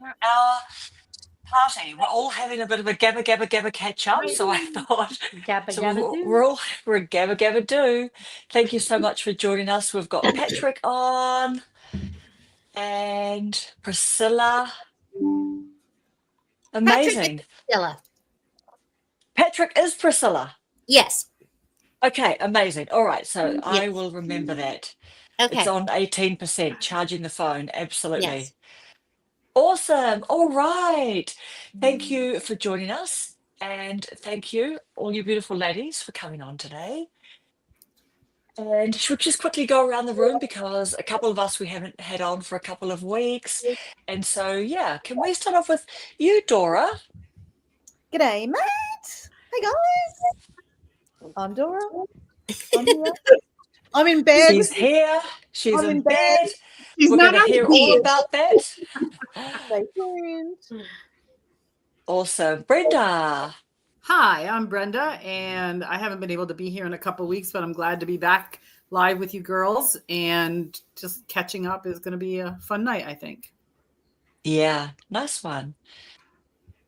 our party. We're all having a bit of a gabba gabba gabba catch up. So I thought, Gabba so gabba we're, do. we're all we're gabba gabba do. Thank you so much for joining us. We've got Patrick on and Priscilla. Patrick is Amazing. Priscilla. Patrick is Priscilla. Yes. Okay, amazing. All right, so I Yes. will remember that. It's Okay. on 18%, charging the phone. Absolutely. Yes. Awesome. All right. Thank you for joining us. And thank you, all you beautiful ladies, for coming on today. And should we just quickly go around the room because a couple of us we haven't had on for a couple of weeks. And so, yeah, can we start off with you, Dora? G'day, mate. Hey, guys. I'm Dora. I'm here. I'm in bed. She's here. She's I'm in in bed. She's We're not going to on hear the all beach. about that. Stay tuned. Awesome. Brenda. Hi, I'm Brenda, and I haven't been able to be here in a couple of weeks, but I'm glad to be back live with you girls, and just catching up is going to be a fun night, I think. Yeah, nice one.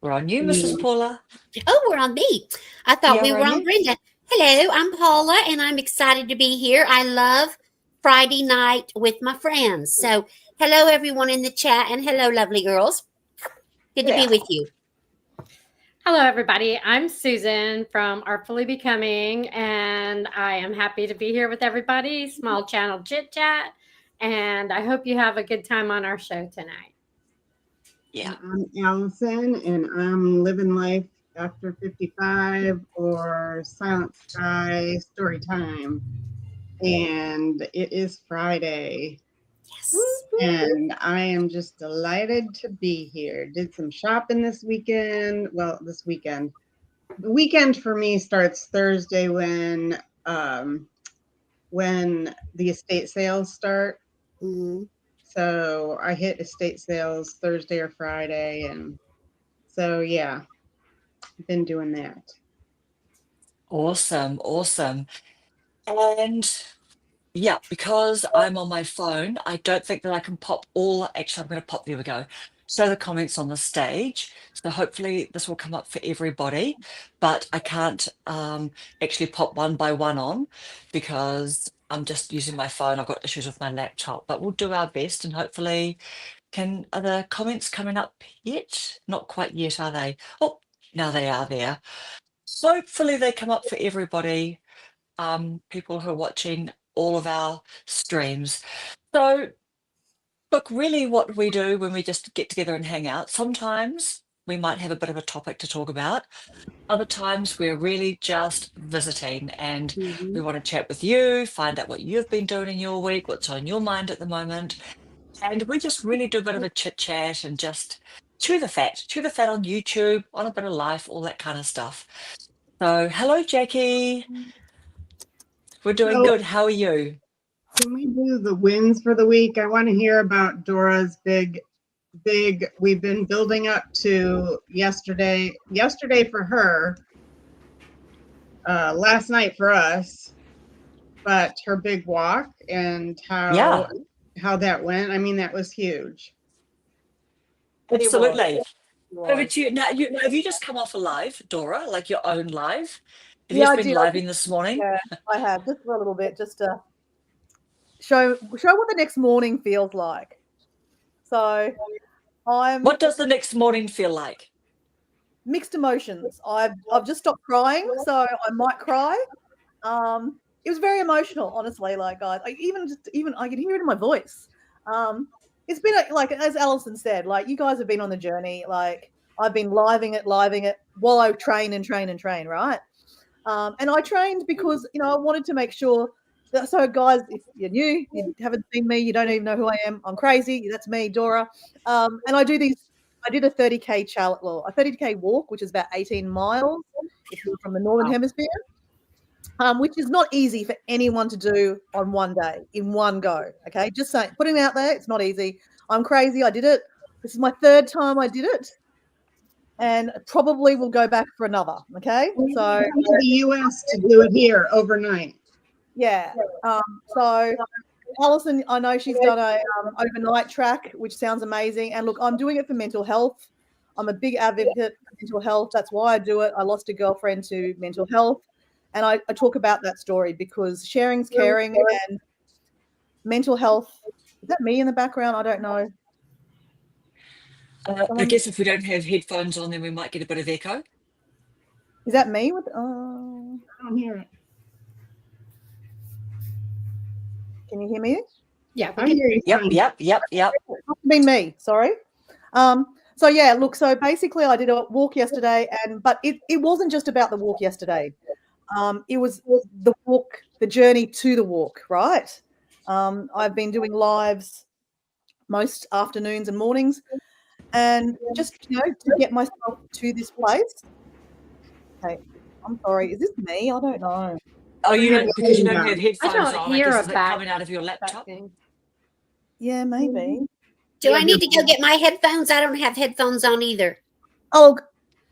We're on you, Mrs. Paula. Oh, we're on me. I thought Yeah, we we're were on on you. Brenda. Hello, I'm Paula, and I'm excited to be here. I love Friday night with my friends. So, hello, everyone in the chat, and hello, lovely girls. Good to Yeah. be with you. Hello, everybody. I'm Susan from Artfully Becoming, and I am happy to be here with everybody. Small channel chit chat, and I hope you have a good time on our show tonight. Yeah. I'm Allison, and I'm living life after 55 or Silent Sky story time. And it is Friday, Yes. and I am just delighted to be here. Did some shopping this weekend. Well, this weekend. The weekend for me starts Thursday when the estate sales start. Mhm. So I hit estate sales Thursday or Friday, and so yeah, been doing that. Awesome. Awesome. And yeah, because I'm on my phone, I don't think that I can pop all. Actually, I'm going to pop, there we go. Show the comments on the stage. So hopefully this will come up for everybody, but I can't actually pop one by one on because I'm just using my phone. I've got issues with my laptop, but we'll do our best and hopefully are the comments coming up yet? Not quite yet, are they? Oh, now they are there. Hopefully they come up for everybody, people who are watching all of our streams. So, look, really what we do when we just get together and hang out, sometimes we might have a bit of a topic to talk about. Other times we're really just visiting and we want to chat with you, find out what you've been doing in your week, what's on your mind at the moment. And we just really do a bit of a chit chat and just chew the fat on YouTube, on a bit of life, all that kind of stuff. So, hello, Jackie. We're doing So good. How are you? can we do the wins for the week? I want to hear about Dora's big. We've been building up to yesterday for her, last night for us, but her big walk and how that went. I mean, that was huge. Absolutely. It Over was. to you. Now, have you just come off a live, Dora, like your own live? Have you Yeah, just I been did. living this morning? Yeah, I have just for a little bit, just to show what the next morning feels like. So I'm What does the next morning feel like? mixed emotions. I've just stopped crying, so I might cry. It was very emotional, honestly. Like, guys, even I can hear it in my voice. It's been like as Alison said, like you guys have been on the journey. Like I've been living it while I train, right? And I trained because I wanted to make sure that. So, guys, if you're new, you haven't seen me, you don't even know who I am. I'm crazy. That's me, Dora. And I do these. I did a 30K challenge, well, a 30K walk, which is about 18 miles if you're from the Northern Hemisphere. Which is not easy for anyone to do on one day, in one go. Okay, just saying, putting it out there, it's not easy. I'm crazy. I did it. This is my third time I did it, and probably will go back for another. Okay, so Come to the U.S. to do it here overnight. yeah. So Alison, I know she's done a overnight track, which sounds amazing. And look, I'm doing it for mental health. I'm a big advocate for mental health. That's why I do it. I lost a girlfriend to mental health. And I talk about that story because sharing's caring, and mental health. Is that me in the background? I don't know. I guess if we don't have headphones on, then we might get a bit of echo. Is that me? I don't hear it. Can you hear me? Yeah. I hear you. Yep, fine. yep, yep, yep. It must have been me. Sorry. So yeah, look, so basically I did a walk yesterday, but it wasn't just about the walk yesterday. It was the walk, the journey to the walk, right? I've been doing lives most afternoons and mornings, and just, to get myself to this place. Okay, I'm sorry. Is this me? I don't know. Oh, you don't, because you don't have I headphones don't on. I hear guess a is it coming out of your laptop? thing. Yeah, maybe. Do I need to go get my headphones? I don't have headphones on either. Oh,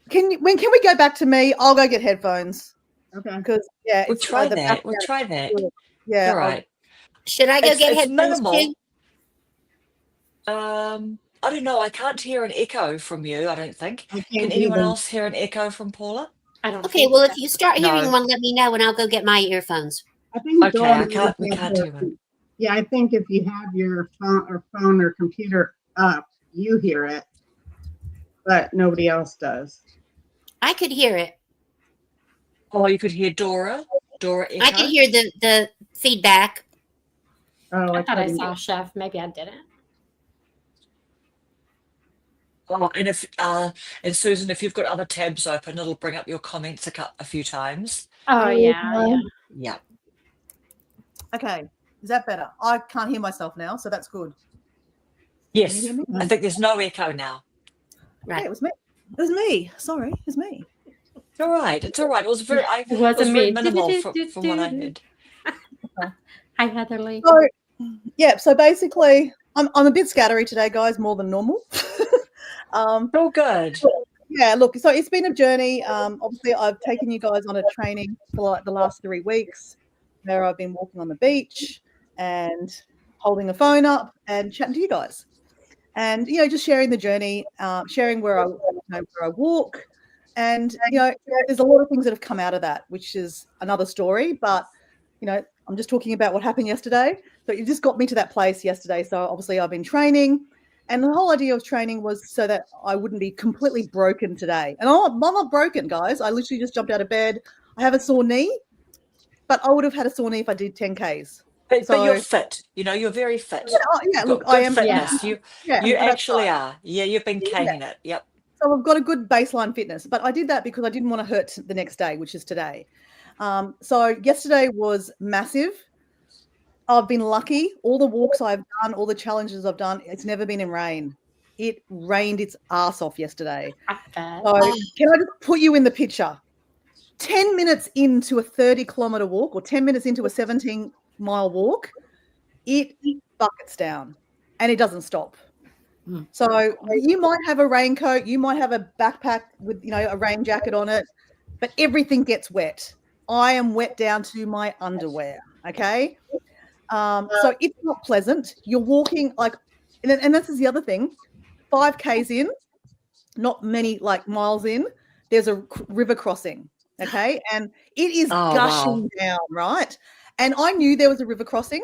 can we go back to me? I'll go get headphones Okay. because yeah, We'll it's try the that. We'll background. try that. Yeah, All right. Should I go get It's headphones minimal. too? I don't know. I can't hear an echo from you, I don't think. I Can can't anyone either. else hear an echo from Paula? I don't. Okay, think well, so. if you start hearing No. one, let me know and I'll go get my earphones. I think Okay, Dora we might can't have hear to- one. Yeah, I think if you have your phone or computer up, you hear it, but nobody else does. I could hear it. Oh, you could hear Dora I echo. could hear the feedback. Oh, I thought I couldn't. saw Chef. Maybe I didn't. Oh, and Susan, if you've got other tabs open, it'll bring up your comments a few times. Oh yeah. Yeah. Okay, is that better? I can't hear myself now, so that's good. Yes. Can you hear me? I think there's no echo now. Yeah, Right. it was me. It was me. Sorry, it was me. It's all right. It's all right. It was very. It wasn't very me. minimal from what I heard. Hi, Heatherly. So yeah, so basically, I'm a bit scattery today, guys, more than normal. All good. Yeah, look, so it's been a journey. Obviously, I've taken you guys on a training for like the last 3 weeks, where I've been walking on the beach and holding the phone up and chatting to you guys, and just sharing the journey, sharing where I walk, and there's a lot of things that have come out of that, which is another story. But I'm just talking about what happened yesterday. So you just got me to that place yesterday. So obviously, I've been training. And the whole idea of training was so that I wouldn't be completely broken today. And I'm not broken, guys. I literally just jumped out of bed. I have a sore knee, but I would have had a sore knee if I did 10Ks. But you're fit. You're very fit. Yeah, You've look, got I good am. fitness. Yeah. You that's actually right. are. Yeah, you've been caning it. Yep. So I've got a good baseline fitness, but I did that because I didn't want to hurt the next day, which is today. So yesterday was massive. I've been lucky. All the walks I've done, all the challenges I've done, it's never been in rain. It rained its ass off yesterday. I bet. So can I just put you in the picture? 10 minutes into a 30-kilometer walk or 10 minutes into a 17-mile walk, it buckets down and it doesn't stop. So you might have a raincoat, you might have a backpack with a rain jacket on it, but everything gets wet. I am wet down to my underwear. Okay. So it's not pleasant. You're walking and this is the other thing, 5Ks in, not many miles in, there's a river crossing. Okay. And it is gushing down. Right. And I knew there was a river crossing,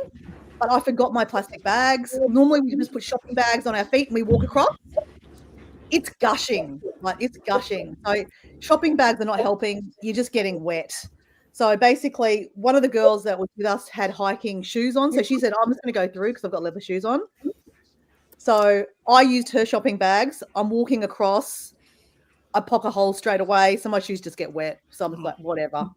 but I forgot my plastic bags. Normally we just put shopping bags on our feet and we walk across. It's gushing. It's gushing. So shopping bags are not helping. You're just getting wet. So basically, one of the girls that was with us had hiking shoes on. So she said, I'm just going to go through because I've got leather shoes on. So I used her shopping bags. I'm walking across. I poke a hole straight away. So my shoes just get wet. So I'm just like, whatever.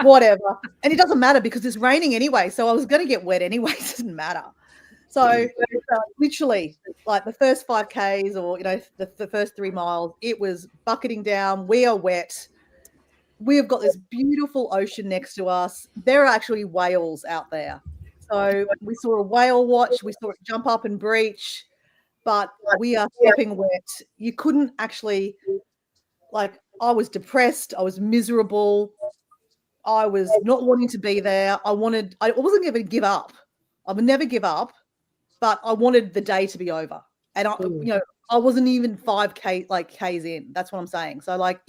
Whatever. And it doesn't matter because it's raining anyway. So I was going to get wet anyway. It doesn't matter. So literally, the first 5Ks or, the first 3 miles, it was bucketing down. We are wet. We've got this beautiful ocean next to us. There are actually whales out there. So we saw a whale watch. We saw it jump up and breach, but we are stepping wet. You couldn't actually, I was depressed. I was miserable. I was not wanting to be there. I wasn't going to give up. I would never give up, but I wanted the day to be over. And I wasn't even 5Ks in. That's what I'm saying. So like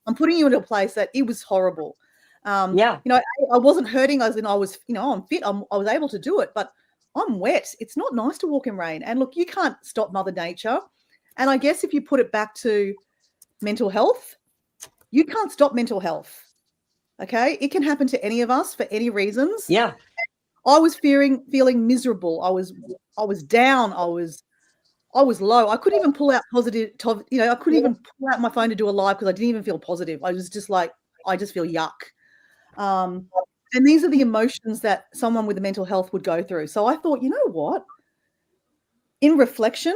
I'm putting you into a place that it was horrible. Yeah. I wasn't hurting as in I was, I'm fit. I was able to do it, but I'm wet. It's not nice to walk in rain. And look, you can't stop Mother Nature. And I guess if you put it back to mental health, you can't stop mental health. Okay. It can happen to any of us for any reasons. Yeah. I was feeling miserable. I was down. I was low. I couldn't even pull out positive, I couldn't even pull out my phone to do a live because I didn't even feel positive. I was just like, I just feel yuck. And these are the emotions that someone with mental health would go through. So I thought, you know what? In reflection,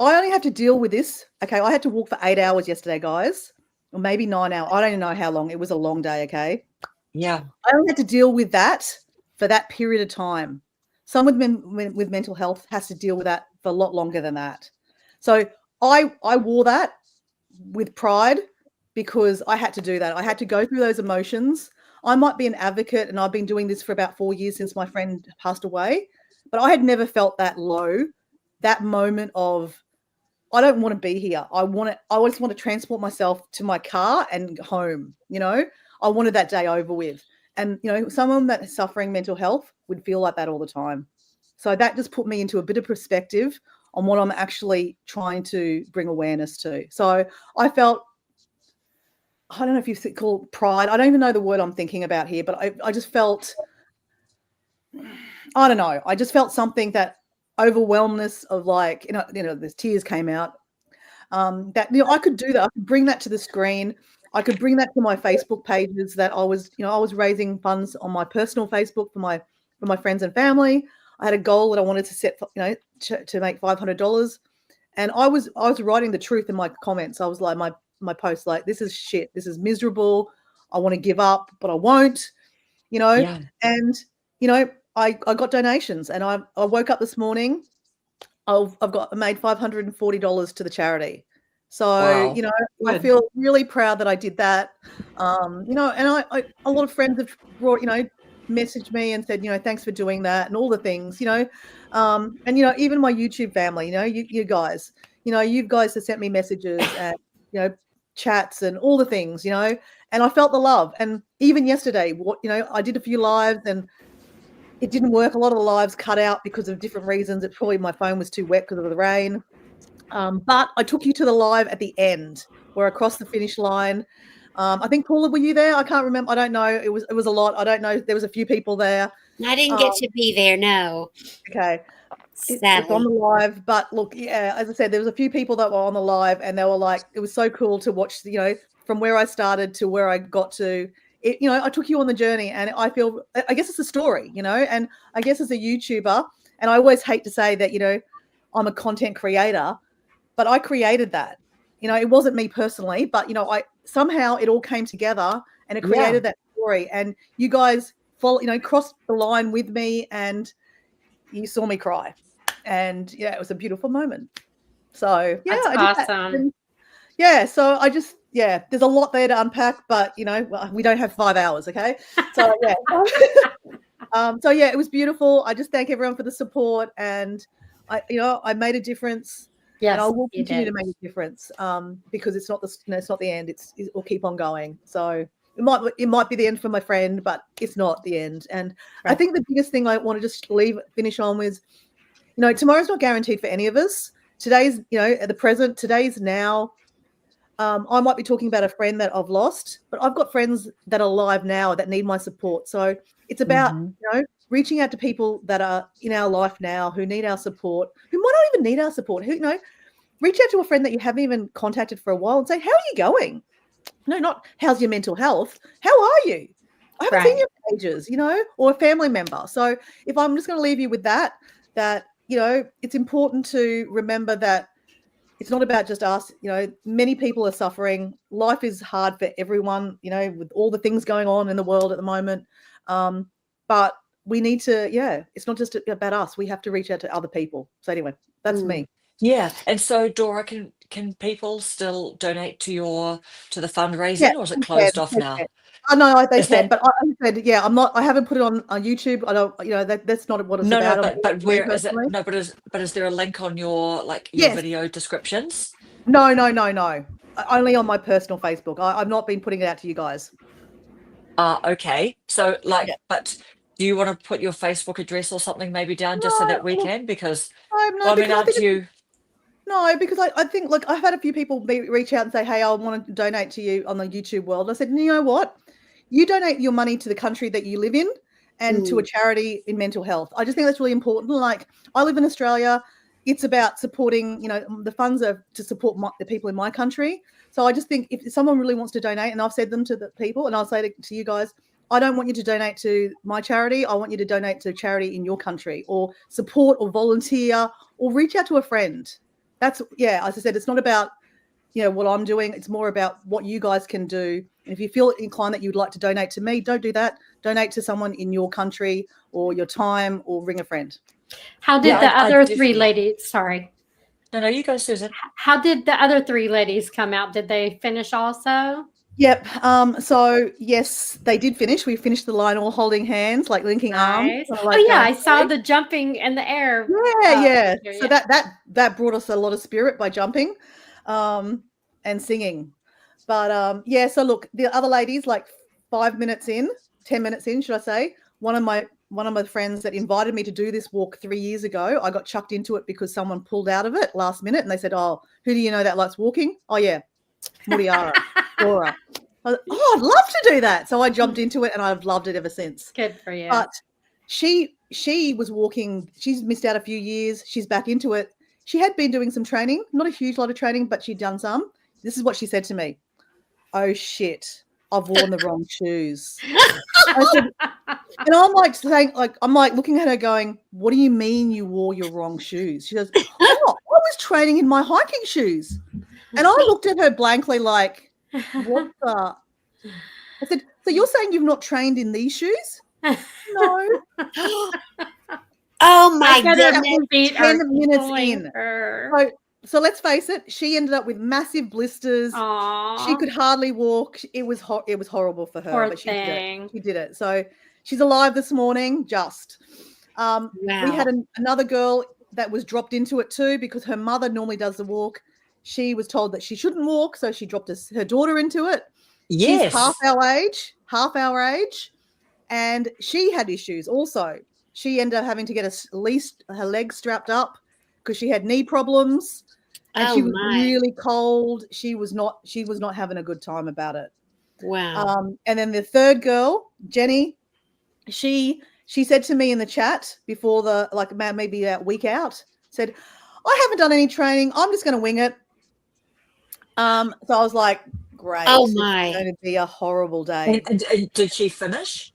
I only have to deal with this. Okay, I had to walk for 8 hours yesterday, guys, or maybe 9 hours. I don't even know how long. It was a long day, okay? Yeah. I only had to deal with that for that period of time. Someone with mental health has to deal with that for a lot longer than that. So I wore that with pride because I had to do that. I had to go through those emotions. I might be an advocate, and I've been doing this for about 4 years since my friend passed away, but I had never felt that low, that moment of, I don't want to be here. I just want to transport myself to my car and home. I wanted that day over with. And, someone that's suffering mental health would feel like that all the time. So that just put me into a bit of perspective on what I'm actually trying to bring awareness to. So I felt, I don't know if you call it pride. I don't even know the word I'm thinking about here, but I just felt, I don't know. I just felt something, that overwhelmness of like, the tears came out. That I could do that. I could bring that to the screen. I could bring that to my Facebook pages. That I was raising funds on my personal Facebook for my friends and family. I had a goal that I wanted to set, to make $500, and I was writing the truth in my comments. I was like, my posts, like, this is shit. This is miserable. I want to give up, but I won't. Yeah. And I got donations, and I woke up this morning. I made $540 to the charity. So, Wow. I Good. feel really proud that I did that. And I a lot of friends have brought, messaged me and said, thanks for doing that and all the things, and, even my YouTube family, you guys, you guys have sent me messages and, chats and all the things, and I felt the love. And even yesterday, I did a few lives and it didn't work. A lot of the lives cut out because of different reasons. It's probably my phone was too wet because of the rain. But I took you to the live at the end where I crossed the finish line. I think, Paula, were you there? I can't remember. I don't know. It was a lot. I don't know. There was a few people there. I didn't get to be there, no. Okay. It's on Sadly. the live, but look, yeah, as I said, there was a few people that were on the live, and they were like, it was so cool to watch, from where I started to where I got to. I took you on the journey, and I guess it's a story, and I guess as a YouTuber, and I always hate to say that, I'm a content creator, but I created that. It wasn't me personally, but, I somehow it all came together and it created that story. And you guys crossed the line with me, and you saw me cry. And yeah, it was a beautiful moment. So yeah, That's awesome. Yeah, so there's a lot there to unpack, but we don't have 5 hours, okay? So yeah, it was beautiful. I just thank everyone for the support, and I made a difference, Yes, and I will you continue did. to make a difference, because it's not the end. It'll keep on going. So it might be the end for my friend, but it's not the end. And I think the biggest thing I want to just finish on with, tomorrow's not guaranteed for any of us. Today's, at the present, today's now. I might be talking about a friend that I've lost, but I've got friends that are alive now that need my support. So it's about, reaching out to people that are in our life now who need our support, who might not even need our support, reach out to a friend that you haven't even contacted for a while and say, how are you going? No, not how's your mental health? How are you? I haven't seen you in ages, or a family member. So if I'm just going to leave you with that, it's important to remember that it's not about just us. Many people are suffering. Life is hard for everyone, with all the things going on in the world at the moment. But we need to, it's not just about us. We have to reach out to other people. So anyway, that's me. Yeah. And so, Dora, can can people still donate to the fundraising, Yeah, or is it they closed can, off they now? can. I know they Is can, that but I said, yeah, I haven't put it on YouTube. I don't, that's not what it's no, about. but Me where is it? personally. No, but is there a link on your your Yes. video descriptions? No. Only on my personal Facebook. I've not been putting it out to you guys. Okay. So Yeah. but do you want to put your Facebook address or something maybe down just so No, that we look, can? Because no, well, I mean, because I aren't think you? no, because I think, look, I've had a few people reach out and say, hey, I want to donate to you on the YouTube world. I said, you know what? You donate your money to the country that you live in and to a charity in mental health. I just think that's really important. Like, I live in Australia. It's about supporting, the funds are to support the people in my country. So I just think if someone really wants to donate, and I've said them to the people, and I'll say to you guys, I don't want you to donate to my charity. I want you to donate to charity in your country, or support or volunteer or reach out to a friend. That's, yeah, as I said, it's not about, what I'm doing. It's more about what you guys can do. And if you feel inclined that you'd like to donate to me, don't do that. Donate to someone in your country or your time, or ring a friend. How did Yeah, the I other three definitely. ladies, sorry, No, you go, Susan. how did the other three ladies come out? Did they finish also? Yep. So yes, they did finish. We finished the line all holding hands, like linking arms. Nice. Kind of Oh like yeah, going I saw through. the jumping in the air. Yeah. Picture, So that brought us a lot of spirit by jumping, and singing. But yeah. So look, the other ladies, like 5 minutes in, 10 minutes in, should I say? One of my friends that invited me to do this walk 3 years ago, I got chucked into it because someone pulled out of it last minute, and they said, "Oh, who do you know that likes walking?" "Oh yeah, Muriara, Laura." Oh, I'd love to do that. So I jumped into it, and I've loved it ever since. Good for you. But she was walking. She's missed out a few years. She's back into it. She had been doing some training, not a huge lot of training, but she'd done some. This is what she said to me. "Oh shit, I've worn the wrong shoes." I said, and I'm like saying, I'm like looking at her going, "What do you mean you wore your wrong shoes?" She goes, "Oh, I was training in my hiking shoes." And I looked at her blankly like, "What the?" I said, "So you're saying you've not trained in these shoes?" "No." Oh my I bet her goodness. feet 10 are minutes killing in. her. So let's face it, she ended up with massive blisters. She Aw, could hardly walk. It was horrible for her, poor but she did it. thing. She did it. So she's alive this morning, just. We had Wow. another girl that was dropped into it too because her mother normally does the walk. She was told that she shouldn't walk, so she dropped her daughter into it. She's half Yes. our age, and she had issues also. She ended up having to get at least her legs strapped up because she had knee problems, and Oh she was my. really cold. She was not having a good time about it. Wow. And then the third girl, Jenny, she said to me in the chat before maybe a week out, said, "I haven't done any training. I'm just going to wing it." So I was like, great. Oh This is my. going to be a horrible day. And did she finish?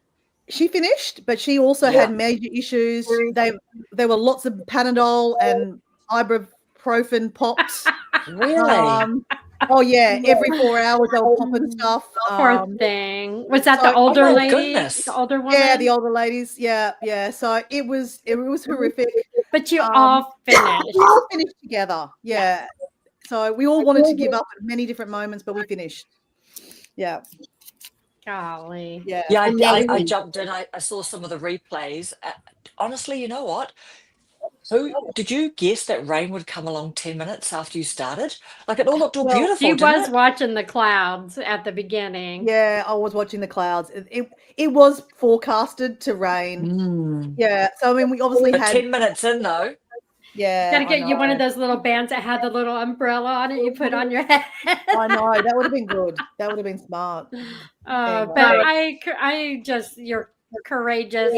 She finished, but she also Yeah. had major issues. There were lots of Panadol and ibuprofen pops. Really? Oh yeah, every 4 hours they were popping stuff. Poor thing. Was that so- the older Oh my lady? goodness. The older woman? Yeah, the older ladies. Yeah. So it was horrific. But you Um, all finished. We all finished together. Yeah. So we all wanted to give up at many different moments, but we finished. Yeah. Golly. Yeah. Yeah, I Amazing. jumped in. I saw some of the replays. Honestly, you know what? Who did you guess that rain would come along 10 minutes after you started? Like it all looked all Well, beautiful, She didn't was it? watching the clouds at the beginning. Yeah, I was watching the clouds. It was forecasted to rain. Mm. Yeah. So I mean, we obviously But had. 10 minutes in though. Yeah. Gotta I get you one of know. those little bands that had the little umbrella on it you put on your head. I know, that would have been good. That would have been smart. But Anyway. I just, you're courageous,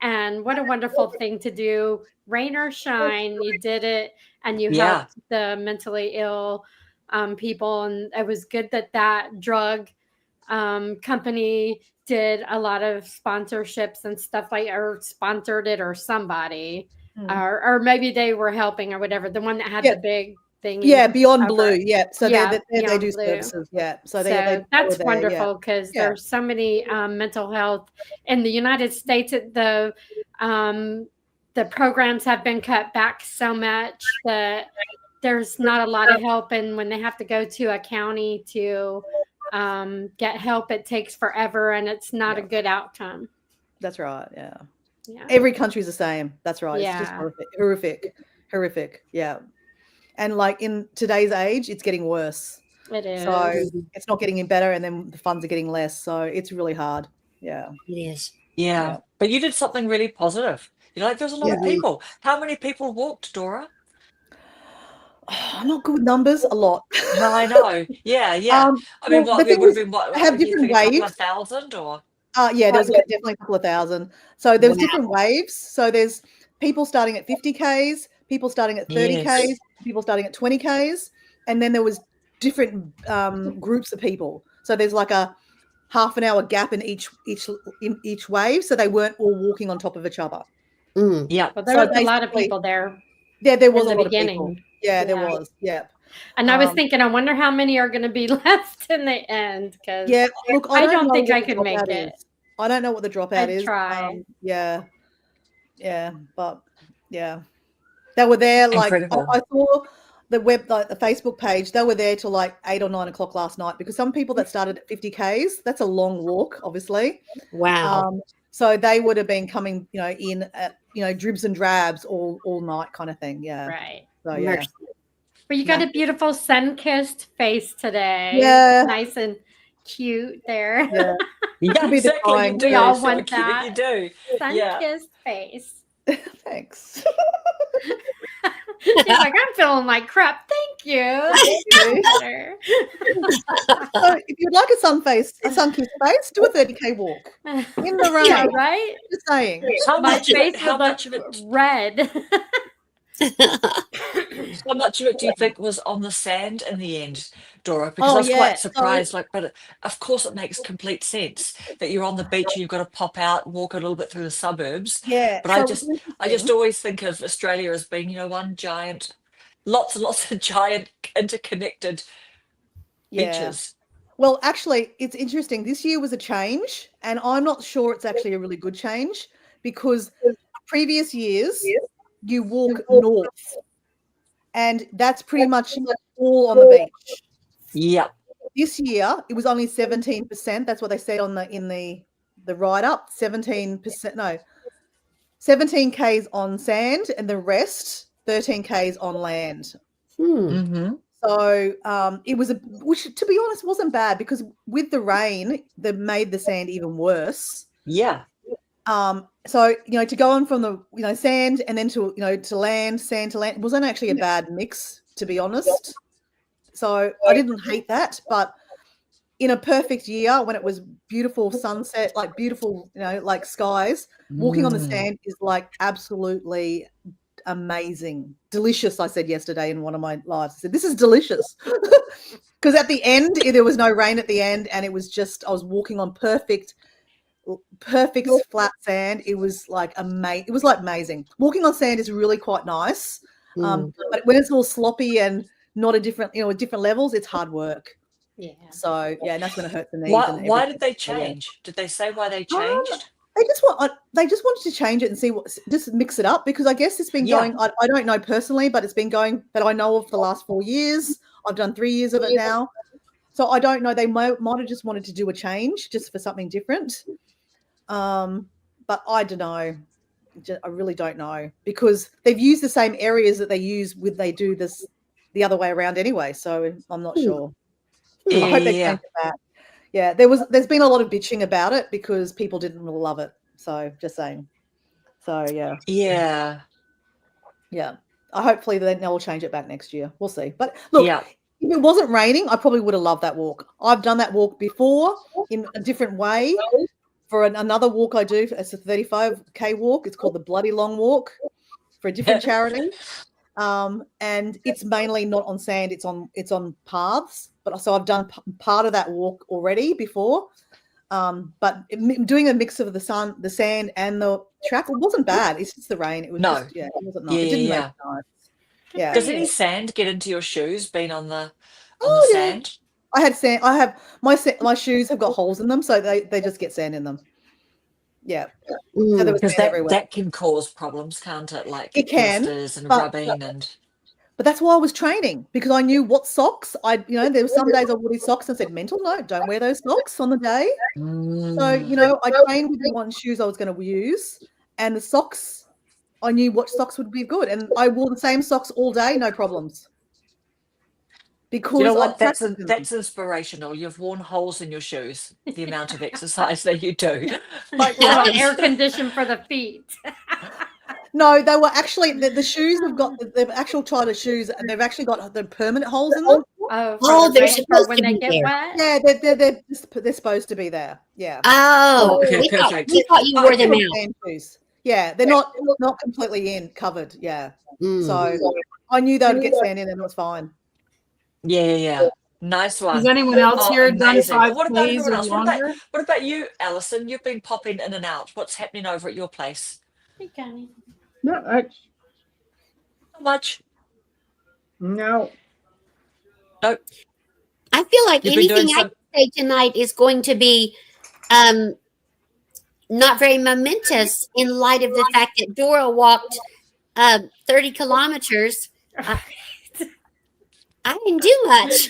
and what a wonderful thing to do. Rain or shine, you did it, and you Yeah. helped the mentally ill people. And it was good that drug company did a lot of sponsorships and stuff or sponsored it, or somebody, or maybe they were helping or whatever. The one that had the big thing. Yeah, Beyond over Blue. it. Yeah. So Yeah, they Beyond do Blue. services. Yeah. So that's were there, wonderful, because Yeah. there's so many mental health in the United States. The programs have been cut back so much that there's not a lot of help, and when they have to go to a county to get help, it takes forever, and it's not a good outcome. That's right. Yeah. Yeah. Every country's the same. That's right. It's just Yeah. horrific. Yeah. And like in today's age, it's getting worse. It is. So it's not getting any better, and then the funds are getting less. So it's really hard. Yeah. It is. Yeah. But you did something really positive. You know, like there's a lot of Yeah. people. How many people walked, Dora? I'm not good with numbers. A lot. No, I know. Yeah. I mean, well, what the it thing would is, have been what? I have You different think a couple of waves. thousand or? Yeah, there's definitely a couple of thousand. So there's different waves. So there's people starting at 50Ks, people starting at 30Ks, Yes. people starting at 20Ks, and then there was different groups of people. So there's like a half an hour gap in each wave, so they weren't all walking on top of each other. Mm. Yeah. But there So was a lot of basically- people there. Yeah, there was In a the lot of beginning. people. Yeah, there Yeah. was. Yeah. And I was thinking, I wonder how many are going to be left in the end. Because Yeah, look, I don't know think what I the could make dropout it. is. I don't know what the dropout I'd is. try. Yeah, but yeah, they were there. Like Incredible. I saw the the Facebook page. They were there till like 8 or 9 o'clock last night, because some people that started at 50Ks, that's a long walk, obviously. Wow. So they would have been coming, in at dribs and drabs all night, kind of thing. Yeah. Right. So yeah. Mercy. But you got a beautiful sun-kissed face today. Yeah. Nice and cute there. Yeah. Yeah, Could be the exactly. You time. do. We all So want cute. that. You do. Sun-kissed face. Thanks. She's like, I'm feeling like crap. Thank you. Better. So if you'd like a sun-kissed face, do a 30K walk in the rain. Yeah, right? Just saying. How My much of face it? How would much of look it? red. How much of it do you think was on the sand in the end, Dora? Because Oh, I was yeah. quite surprised. But of course, it makes complete sense that you're on the beach and you've got to pop out, walk a little bit through the suburbs. Yeah. But I just always think of Australia as being, one giant, lots and lots of giant interconnected beaches. Well, actually, it's interesting. This year was a change, and I'm not sure it's actually a really good change, because previous years you walk north, and that's pretty much all on the beach. Yeah. This year it was only 17%. That's what they said in the write-up. 17%. No, 17Ks on sand, and the rest 13Ks on land. Mm-hmm. So it was which, to be honest, wasn't bad, because with the rain, they made the sand even worse. Yeah. So to go on from the sand and then to to land, sand to land, it wasn't actually a bad mix, to be honest. So I didn't hate that, but in a perfect year, when it was beautiful sunset, like beautiful, like skies, walking on the sand is like absolutely amazing, delicious. I said yesterday in one of my lives, I said, this is delicious, because at the end there was no rain at the end, and it was just, I was walking on perfect flat sand. It was like amazing. It was like amazing. Walking on sand is really quite nice, but when it's all sloppy and not at different levels, it's hard work. Yeah. So yeah, and that's when it hurts the knees. Why did they change? Did they say why they changed? They just wanted to change it and see just mix it up, because I guess it's been going. I don't know personally, but it's been going that I know of for the last 4 years. I've done 3 years of it now, so I don't know. They might have just wanted to do a change just for something different. But I don't know. I really don't know, because they've used the same areas that they use when they do this the other way around anyway. So I'm not sure. I hope they change it back. Yeah, there's been a lot of bitching about it because people didn't really love it. So just saying. So yeah. Yeah. Hopefully they'll change it back next year. We'll see. But look, if it wasn't raining, I probably would have loved that walk. I've done that walk before in a different way. For another walk I do, it's a 35K walk. It's called the Bloody Long Walk, for a different charity. And it's mainly not on sand, it's on paths. But so I've done part of that walk already before. But doing a mix of the sand and the track, it wasn't bad. It's just the rain. It was it wasn't nice. It didn't make it nice. Yeah. Does any sand get into your shoes being on the sand? I had sand. I have my shoes have got holes in them, so they just get sand in them. Yeah. So there was sand everywhere. That can cause problems, can't it? Like it can, blisters and rubbing and. But that's why I was training, because I knew what socks there were some days I wore these socks and said, mental note, don't wear those socks on the day. So, I trained with the one shoes I was going to use, and the socks, I knew what socks would be good. And I wore the same socks all day, no problems. Because You know I'd what? That's practiced them. that's inspirational. You've worn holes in your shoes. The amount of exercise that you do. Like, Well, right. air conditioned for the feet. No, they were actually the shoes have got the actual China shoes, and they've actually got the permanent holes in them. Oh, Oh, the they're rain, for supposed when to they be get there. wet. Yeah, they're supposed to be there. Yeah. Oh, Okay, we thought perfect. you wore them out. Tan shoes. Yeah, they're not completely in covered. Yeah. Mm. So I knew they would get sand in, and it was fine. Yeah. Nice Has one. anyone else Oh, here done amazing. 5 What about Ks everyone or else? longer? What about you, Alison? You've been popping in and out. What's happening over at your place? Hey, Connie. Not much. Not much. No. Nope. I feel like You've been doing anything I can say tonight is going to be not very momentous in light of the fact that Dora walked 30 kilometers. I didn't do much.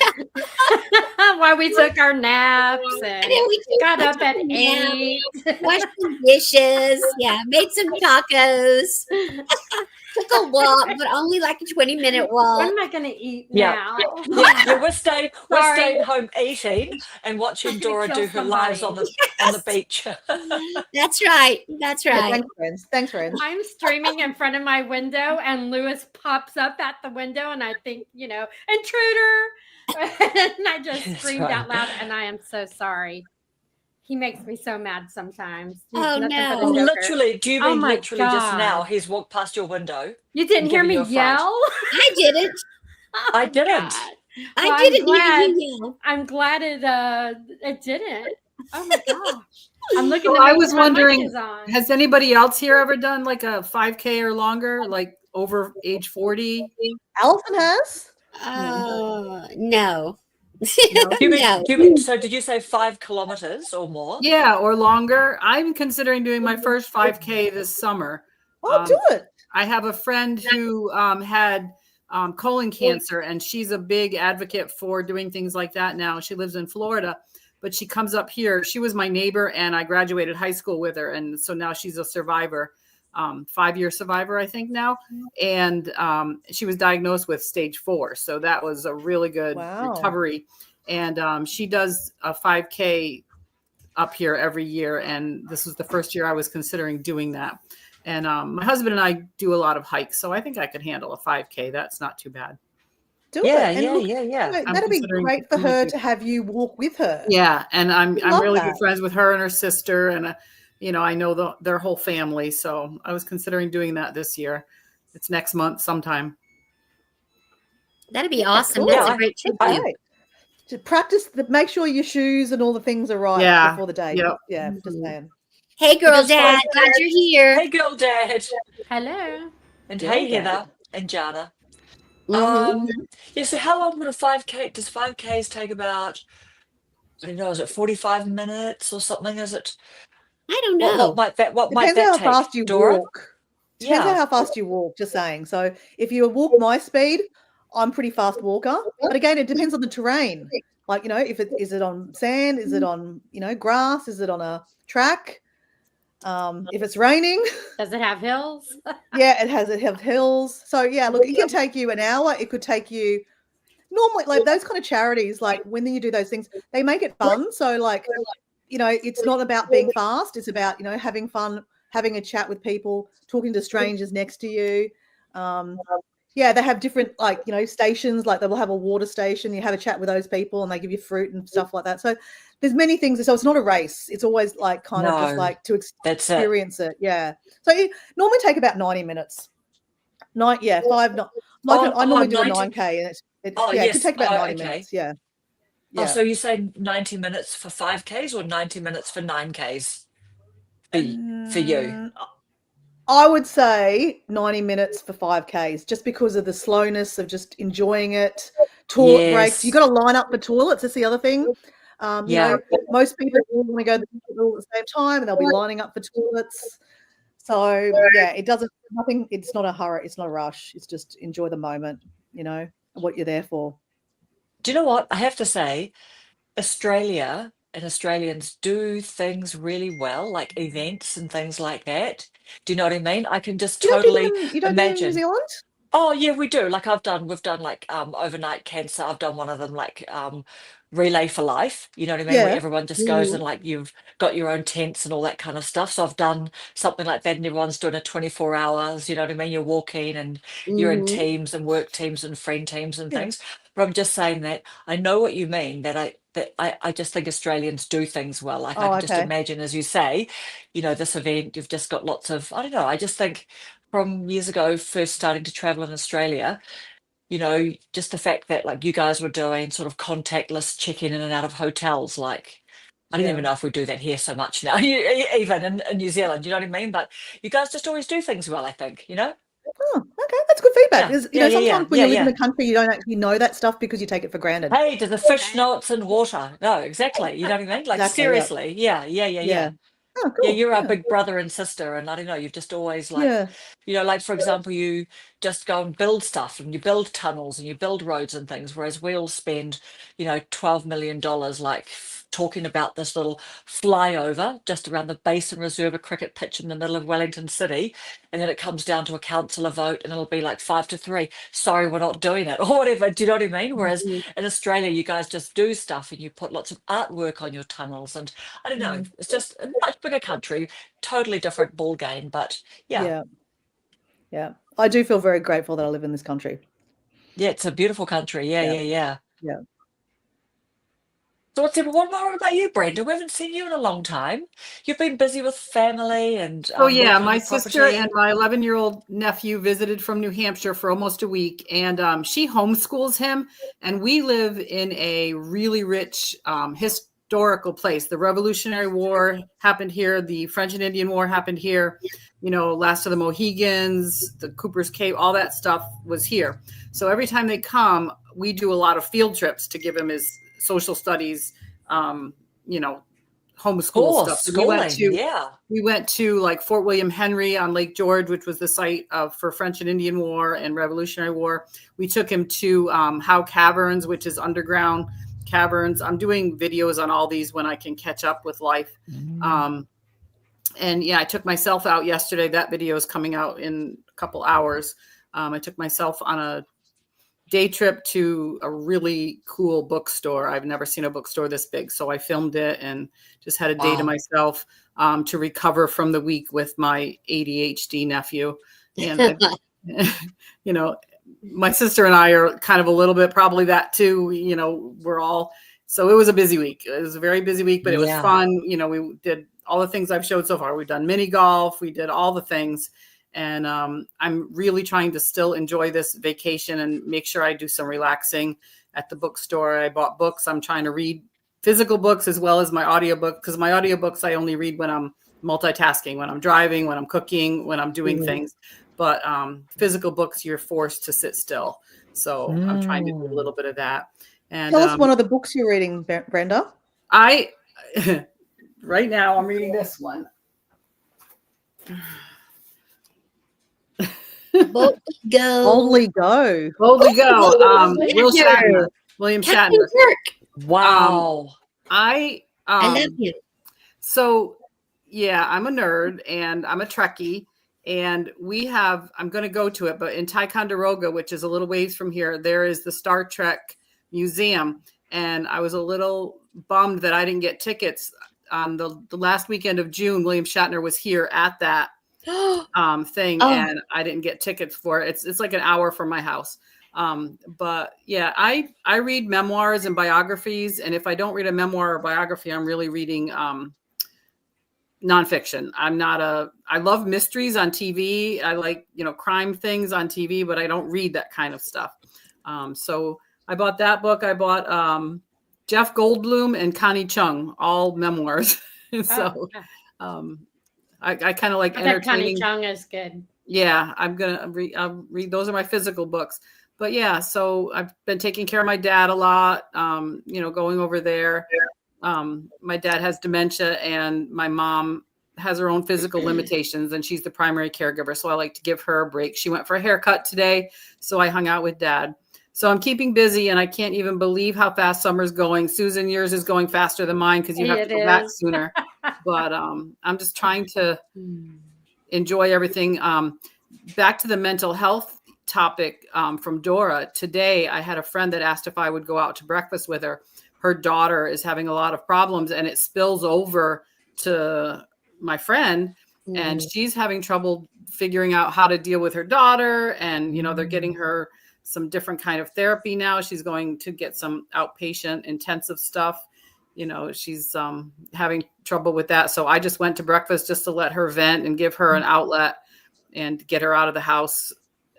While we took our naps And and then we took got up at nap, 8. washed some dishes. Yeah, made some tacos. Took a walk, but only like a 20-minute What walk. am I going to eat Yeah. now? Yeah, we're staying Sorry. home eating and watching I'm gonna Dora kill do her lives on the beach. That's right. That's Yeah, right. thanks, friends. I'm streaming in front of my window, and Lewis pops up at the window, and I think, intruder. And I just That's screamed right. out loud, and I am so sorry. He makes me so mad sometimes. He's Oh, nothing but a no. joker. Literally, do you Oh mean my literally just now God. he's walked past your window? You didn't and hear giving me you a fright? yell? I didn't. Oh I my didn't. God. I Well, didn't hear you yell. I'm glad it didn't. Oh my gosh. I'm looking So to I make was sure my mic wondering, is on. has anybody else here ever done like a 5K or longer, like over age 40? Alison has. No. No? No. So did you say 5 kilometers or more? Yeah, or longer. I'm considering doing my first 5K this summer. Oh, do it. I have a friend who had colon cancer, and she's a big advocate for doing things like that now. She lives in Florida, but she comes up here. She was my neighbor, and I graduated high school with her. And so now she's a survivor, 5-year survivor, I think now. And she was diagnosed with stage 4. So that was a really good recovery. And she does a 5K up here every year. And this was the first year I was considering doing that. And my husband and I do a lot of hikes, so I think I could handle a 5K. That's not too bad. Do it. And look, that'd be great for her to have you walk with her. Yeah, and I'm really that. good friends with her and her sister, and I know their whole family. So I was considering doing that this year. It's next month sometime. That'd be awesome. Cool. That's a great trip. To practice, make sure your shoes and all the things are right before the day. Yep. Yeah, just saying. Hey, girl, Dad, glad you're here. Hey, girl, Dad. Hello. And hey, Heather and Jana. Mhm. Yeah, so how long would a 5K, does 5Ks take about, I don't know, is it 45 minutes or something? Is it? I don't know. What might that Depends how take, fast you Dora? walk. Depends on how fast you walk, just saying. So if you walk my speed, I'm a pretty fast walker. But again, it depends on the terrain. Like, if is it on sand? Is it on, grass? Is it on a track? If it's raining. Does it have hills? Yeah, it have hills. So yeah, look, it can take you an hour. It could take you normally, like those kind of charities, like when you do those things, they make it fun. So like, it's not about being fast. It's about, having fun, having a chat with people, talking to strangers next to you. Yeah, they have different, like, stations, like they will have a water station. You have a chat with those people and they give you fruit and stuff like that. So there's many things. So it's not a race. It's always like kind of just like to experience it. Yeah. So it normally take about 90 minutes. I normally do a 9K. And it could take about 90 minutes. Yeah. Oh, so you say 90 minutes for 5Ks or 90 minutes for 9Ks for you? I would say 90 minutes for 5Ks, just because of the slowness of just enjoying it. Toilet breaks. You got to line up for toilets. That's the other thing. Most people want to go to the toilet at the same time, and they'll be lining up for toilets. So yeah, it's not a hurry. It's not a rush. It's just enjoy the moment. you know, what you're there for. Do you know what? I have to say, Australia and Australians do things really well, like events and things like that. Do you know what I mean? I can just totally You don't do them in New imagine. Zealand? Oh yeah, we do. Like we've done like overnight cancer. I've done one of them like relay for life. You know what I mean? Where Yeah. everyone just goes and Mhm. like you've got your own tents and all that kind of stuff. So I've done something like that, and everyone's doing a 24 hours. You know what I mean? You're walking and you're in Mhm. teams and work teams and friend teams and Yeah. things. But I'm just saying that I know what you mean. I just think Australians do things well. Like I Oh, can just okay. imagine, as you say, this event. You've just got lots of I don't know. I just think from years ago, first starting to travel in Australia, just the fact that like you guys were doing sort of contactless check-in and out of hotels, like I don't even Yeah. know if we do that here so much now, even in New Zealand, you know what I mean? But you guys just always do things well, I think, Oh, okay. That's good feedback. Yeah, Because, yeah, yeah, yeah, sometimes when yeah, you live in yeah. a country, you don't actually know that stuff because you take it for granted. Hey, do the fish know it's in water? No, exactly. You know what I mean? Like Exactly. Yeah. seriously, yeah, yeah, yeah, yeah. Yeah. Oh, Yeah, cool. you're our Yeah. big brother and sister, and I don't know, you've just always like, Yeah. like for example, you just go and build stuff and you build tunnels and you build roads and things, whereas we all spend, $12 million like talking about this little flyover just around the Basin Reserve, a cricket pitch in the middle of Wellington City, and then it comes down to a councillor vote and it'll be like 5-3. Sorry, we're not doing it, or whatever. Do you know what I mean? Whereas Mhm. in Australia, you guys just do stuff and you put lots of artwork on your tunnels and I don't know. Mm. It's just a much bigger country, totally different ball game. But yeah, Yeah. Yeah. I do feel very grateful that I live in this country. yeah, it's a beautiful country. Yeah, Yeah. yeah, yeah. Yeah. So what more about you, Brenda? We haven't seen you in a long time. You've been busy with family and Oh yeah, working on my your sister property. and my 11-year-old nephew visited from New Hampshire for almost a week, and she homeschools him. And we live in a really rich historical place. The Revolutionary War happened here. The French and Indian War happened here. Last of the Mohegans, the Cooper's Cave, all that stuff was here. So every time they come, we do a lot of field trips to give him his social studies, you know, homeschool Course, stuff. So we went schooling. to Yeah. like Fort William Henry on Lake George, which was the site for French and Indian War and Revolutionary War. We took him to Howe Caverns, which is underground caverns. I'm doing videos on all these when I can catch up with life. Mm. And yeah, I took myself out yesterday. That video is coming out in a couple hours. I took myself on a day trip to a really cool bookstore. I've never seen a bookstore this big. So I filmed it and just had a day to Wow. myself to recover from the week with my ADHD nephew. And, my sister and I are kind of a little bit probably that too. So it was a busy week. It was a very busy week, but it was Yeah. fun. We did all the things I've showed so far. We've done mini golf. We did all the things. And I'm really trying to still enjoy this vacation and make sure I do some relaxing at the bookstore. I bought books. I'm trying to read physical books as well as my audiobook, because my audiobooks I only read when I'm multitasking, when I'm driving, when I'm cooking, when I'm doing things. But physical books, you're forced to sit still. So I'm trying to do a Mm. little bit of that. And Tell us one of the books you're reading, Brenda. I right now I'm reading this one. Boldly go. Boldly Go. Boldly Go. Will Shatner. Shatner. William Captain Shatner. Kirk. Wow. I I love him. So yeah, I'm a nerd and I'm a Trekkie, and I'm going to go to it, but in Ticonderoga, which is a little ways from here, there is the Star Trek Museum, and I was a little bummed that I didn't get tickets on the last weekend of June. William Shatner was here at that thing, Oh. and I didn't get tickets for it. It's like an hour from my house. But yeah, I read memoirs and biographies, and if I don't read a memoir or biography, I'm really reading nonfiction. I love mysteries on TV. I like, crime things on TV, but I don't read that kind of stuff. So I bought that book. I bought Jeff Goldblum and Connie Chung, all memoirs. So I kind of like I bet Connie entertaining. Chung is good. Yeah, I'll read. Those are my physical books. But yeah, so I've been taking care of my dad a lot, going over there. My dad has dementia and my mom has her own physical limitations, and she's the primary caregiver. So I like to give her a break. She went for a haircut today, so I hung out with Dad. So I'm keeping busy, and I can't even believe how fast summer's going. Susan, yours is going faster than mine because you have to go back sooner. But I'm just trying to enjoy everything. Back to the mental health topic from Dora. Today, I had a friend that asked if I would go out to breakfast with her. Her daughter is having a lot of problems, and it spills over to my friend, and she's having trouble figuring out how to deal with her daughter. And, you know, they're getting her some different kind of therapy now. She's going to get some outpatient intensive stuff. You know, she's having trouble with that. So I just went to breakfast just to let her vent and give her an outlet and get her out of the house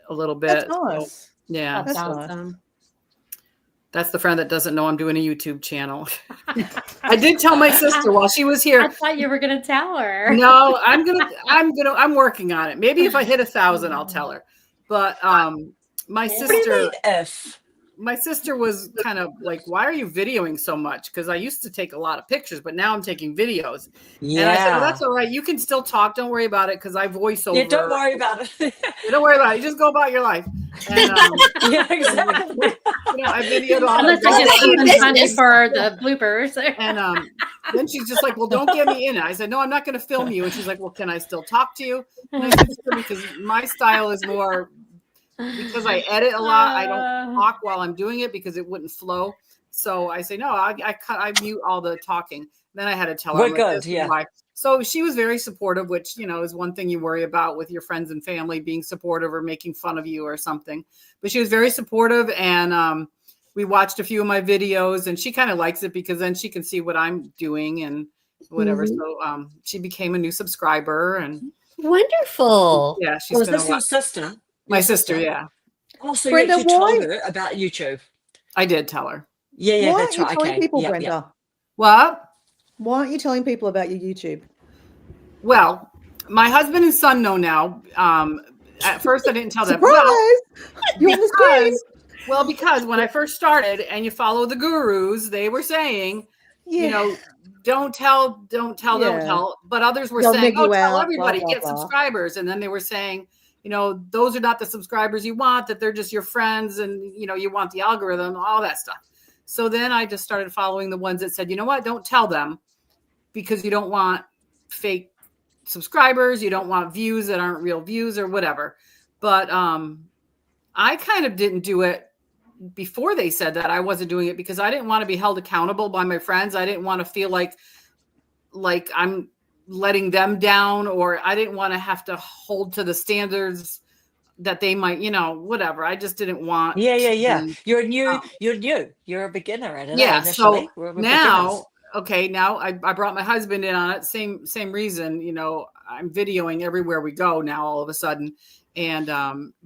a little bit. That's nice. So, yeah. That's That's awesome. That's the friend that doesn't know I'm doing a YouTube channel. I did tell my sister while she was here. I thought you were going to tell her. No, I'm working on it. Maybe if I hit 1,000, I'll tell her. But my sister was kind of like, why are you videoing so much? Because I used to take a lot of pictures, but now I'm taking videos. Yeah. And I said, well, that's all right. You can still talk. Don't worry about it, because I voice over. Yeah, don't worry about it. Don't worry about it. You just go about your life. And, yeah, exactly. you know, I videoed all Unless the I get dogs. something funny for the bloopers. And then she's just like, well, don't get me in it. I said, no, I'm not going to film you. And she's like, well, can I still talk to you? And I said, sure, because my style is more, because I edit a lot. I don't talk while I'm doing it because it wouldn't flow. So I say, no, I mute all the talking. Then I had to tell her. We're good, yeah. Why. So she was very supportive, which, you know, is one thing you worry about with your friends and family, being supportive or making fun of you or something. But she was very supportive, and we watched a few of my videos, and she kind of likes it because then she can see what I'm doing and whatever. So she became a new subscriber, and Wonderful. yeah, she's Was been this your sister? my sister. Yeah, Also, Brenda, you told why- her about YouTube. I did tell her. Yeah, Why that's aren't you right. telling Okay. people, Yeah, Brenda? yeah. What? Why aren't you telling people about your YouTube? Well, my husband and son know now. At first, I didn't tell them. Surprise! Well, You're on the screen. because when I first started, and you follow the gurus, they were saying, Yeah. you know, don't tell. Yeah. But others were They'll saying, nig oh, you tell out, everybody, blah, blah, get blah. subscribers. And then they were saying, you know, those are not the subscribers you want, that they're just your friends, and, you know, you want the algorithm, all that stuff. So then I just started following the ones that said, you know what, don't tell them, because you don't want fake subscribers, you don't want views that aren't real views or whatever. But I kind of didn't do it before they said that. I wasn't doing it because I didn't want to be held accountable by my friends. I didn't want to feel like I'm letting them down, or I didn't want to have to hold to the standards that they might, you know, whatever. I just didn't want. Yeah. to- You're new. You're a beginner at it. Yeah. Initially. So We're now, okay, now I brought my husband in on it. Same reason, you know, I'm videoing everywhere we go now all of a sudden. And,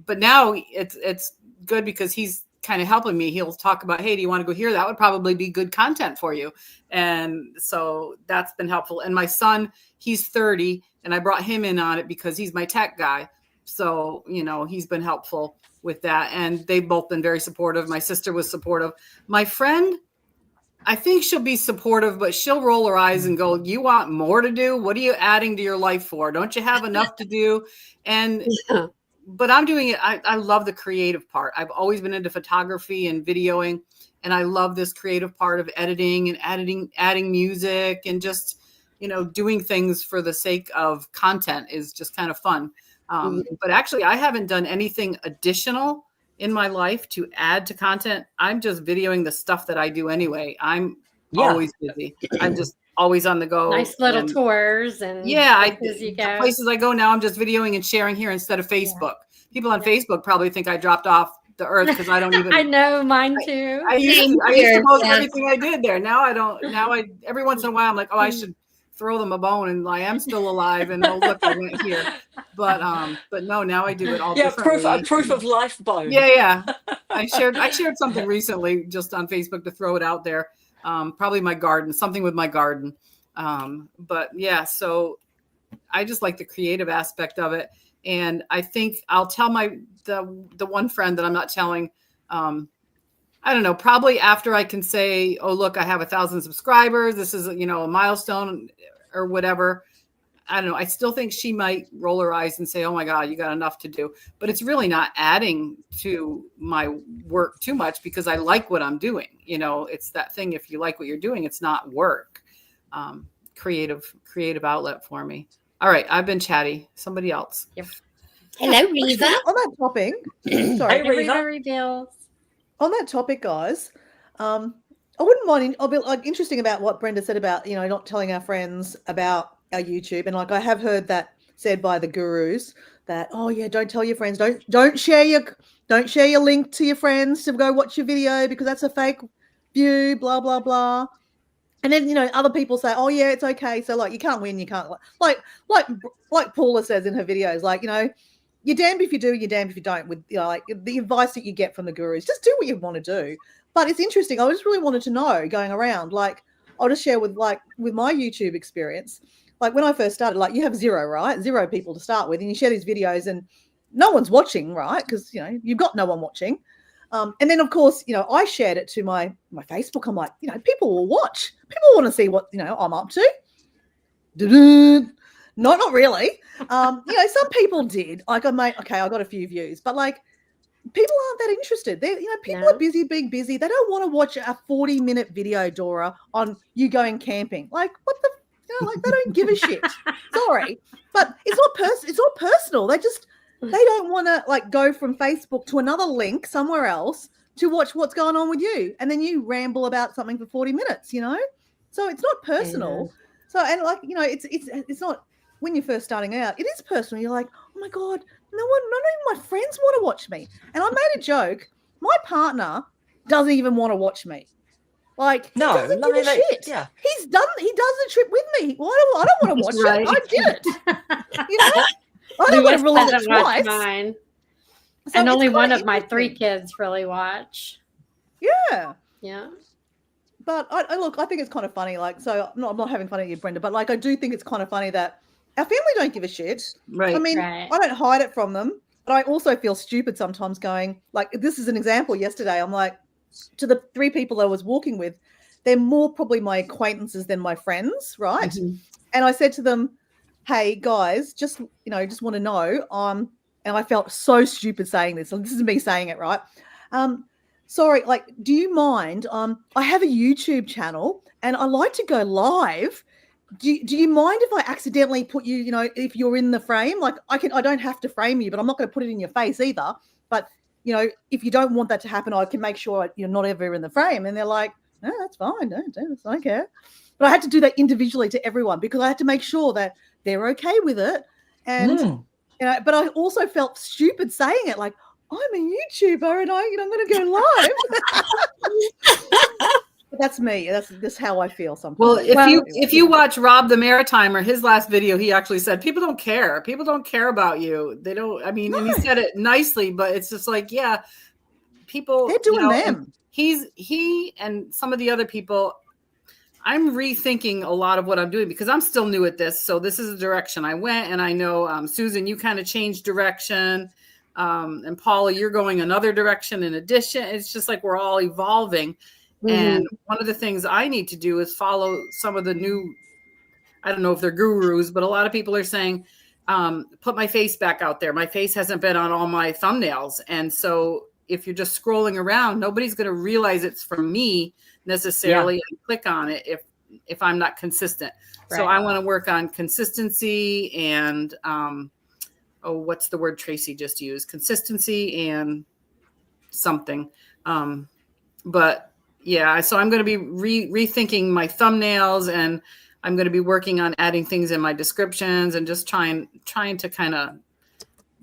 but now it's good because he's kind of helping me. He'll talk about, hey, do you want to go here? That would probably be good content for you. And so that's been helpful. And my son, he's 30, and I brought him in on it because he's my tech guy. So, you know, he's been helpful with that. And they've both been very supportive. My sister was supportive. My friend, I think she'll be supportive, but she'll roll her eyes and go, you want more to do? What are you adding to your life for? Don't you have enough to do? And but I'm doing it. I love the creative part. I've always been into photography and videoing, and I love this creative part of editing and adding music, and just, you know, doing things for the sake of content is just kind of fun. But actually, I haven't done anything additional in my life to add to content. I'm just videoing the stuff that I do anyway. I'm always busy. I'm just always on the go. Nice little tours and places you the go. places I go now, I'm just videoing and sharing here instead of Facebook. People on Facebook probably think I dropped off the earth because I don't even. I know, mine too. I used to post everything I did there. Now I don't. Now every once in a while I'm like, oh, I should throw them a bone, and I am still alive, and oh look, I went here. But no, now I do it all differently. Proof of life bone. Yeah. I shared something recently just on Facebook to throw it out there. Probably my garden, something with my garden. But yeah, so I just like the creative aspect of it. And I think I'll tell the one friend that I'm not telling, I don't know, probably after I can say, oh, look, I have 1,000 subscribers. This is, you know, a milestone or whatever. I don't know. I still think she might roll her eyes and say, oh my God, you got enough to do. But it's really not adding to my work too much because I like what I'm doing. You know, it's that thing. If you like what you're doing, it's not work. Creative outlet for me. All right. I've been chatty. Somebody else. Yep. Hello, Reva. On that topic, sorry. Hey, Reva. Reveals. On that topic, guys, I wouldn't mind. I'll be like interesting about what Brenda said about not telling our friends about our YouTube, and like I have heard that said by the gurus that don't tell your friends, don't share your link to your friends to go watch your video because that's a fake view, blah blah blah. And then other people say, oh yeah, it's okay. So like you can't win, you can't like Paula says in her videos, like you're damned if you do, you're damned if you don't. With like the advice that you get from the gurus, just do what you want to do. But it's interesting. I just really wanted to know going around. Like I'll just share with my YouTube experience. Like when I first started, like you have zero people to start with, and you share these videos, and no one's watching, right? Because you've got no one watching. And then of course, I shared it to my Facebook. I'm like, people will watch. People want to see what I'm up to. No, not really. Some people did. Like I got a few views, but like people aren't that interested. They, people are busy being busy. They don't want to watch a 40-minute video, Dora, on you going camping. Like what the, like they don't give a shit. Sorry, but it's not personal. They don't want to like go from Facebook to another link somewhere else to watch what's going on with you, and then you ramble about something for 40 minutes. So it's not personal. So and like it's not. When you're first starting out, it is personal. You're like, oh my God, none of my friends want to watch me. And I made a joke. My partner doesn't even want to watch me. Like, he doesn't give a shit. Yeah. He does the trip with me. Well, I don't want to watch it. I did it. I don't want to release it twice. Mine. So and only one of my 3 kids really watch. Yeah. Yeah. But I think it's kind of funny. Like, so I'm not having fun at you, Brenda, but like, I do think it's kind of funny that our family don't give a shit. Right. I mean, I don't hide it from them, but I also feel stupid sometimes going, like, this is an example yesterday. I'm like, to the 3 people I was walking with, they're more probably my acquaintances than my friends, right? Mm-hmm. And I said to them, hey, guys, just want to know, and I felt so stupid saying this. This is me saying it, right? Sorry, like, do you mind? I have a YouTube channel and I like to go live. Do you mind if I accidentally put you, if you're in the frame? Like I don't have to frame you, but I'm not going to put it in your face either. But, if you don't want that to happen, I can make sure you're not ever in the frame. And they're like, no, that's fine. No, I don't care. But I had to do that individually to everyone because I had to make sure that they're okay with it. And, but I also felt stupid saying it, like, I'm a YouTuber and I'm going to go live. But that's me. That's how I feel sometimes. Well, if you watch Rob the Maritimer, his last video, he actually said, people don't care. People don't care about you. They don't, and he said it nicely, but it's just like, yeah, people. They're doing them. He and some of the other people, I'm rethinking a lot of what I'm doing because I'm still new at this. So this is the direction I went. And I know, Susan, you kind of changed direction. And Paula, you're going another direction in addition. It's just like we're all evolving. Mm-hmm. And one of the things I need to do is follow some of the new, I don't know if they're gurus, but a lot of people are saying, put my face back out there. My face hasn't been on all my thumbnails. And so if you're just scrolling around, nobody's going to realize it's from me necessarily and click on it if I'm not consistent. Right. So I want to work on consistency and, what's the word Tracy just used? Consistency and something. But yeah, so I'm going to be rethinking my thumbnails, and I'm going to be working on adding things in my descriptions and just trying to kind of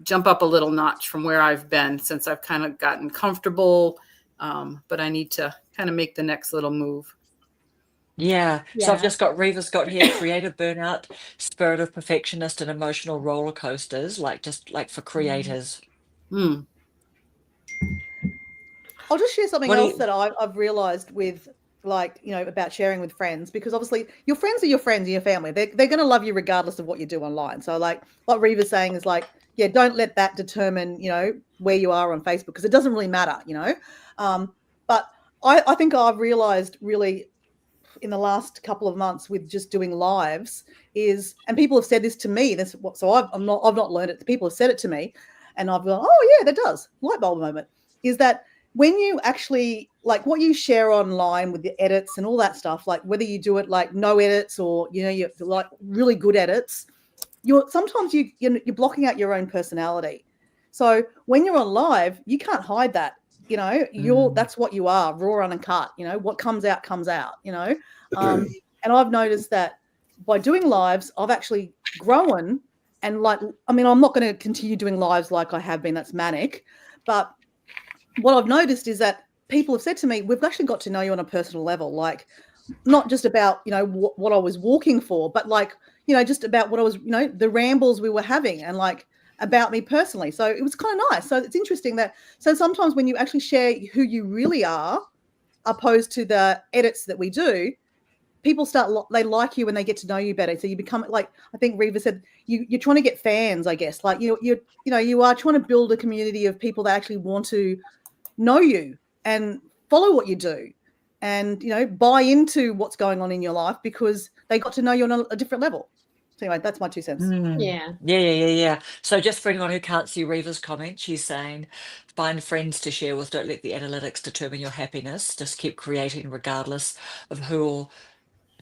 jump up a little notch from where I've been since I've kind of gotten comfortable. But I need to kind of make the next little move. Yeah. So I've just got Reva's got here creative burnout, spirit of perfectionist, and emotional roller coasters, like for creators. I'll just share something else that I've realized with about sharing with friends, because obviously your friends are your friends and your family. They're going to love you regardless of what you do online. So like what Reva's saying is like, yeah, don't let that determine, where you are on Facebook, because it doesn't really matter, But I think I've realized really in the last couple of months with just doing lives is, and people have said this to me. So I've not learned it. People have said it to me, and I've gone, oh yeah, that does light bulb moment. Is that when you actually like what you share online with the edits and all that stuff, like whether you do it like no edits or you like really good edits, you're blocking out your own personality. So when you're on live, you can't hide that. That's what you are, raw, uncut. What comes out comes out. And I've noticed that by doing lives, I've actually grown. And I'm not going to continue doing lives like I have been. That's manic. But what I've noticed is that people have said to me, we've actually got to know you on a personal level, like not just about, what I was walking for, but like, just about what I was, the rambles we were having and like about me personally. So it was kind of nice. So it's interesting so sometimes when you actually share who you really are, opposed to the edits that we do, people they like you when they get to know you better. So you become, like I think Reva said, you're trying to get fans, I guess. Like you are trying to build a community of people that actually want to know you and follow what you do and buy into what's going on in your life because they got to know you on a different level. So anyway, that's my 2 cents. Yeah. So just for anyone who can't see Reva's comment, she's saying find friends to share with, don't let the analytics determine your happiness, just keep creating regardless of who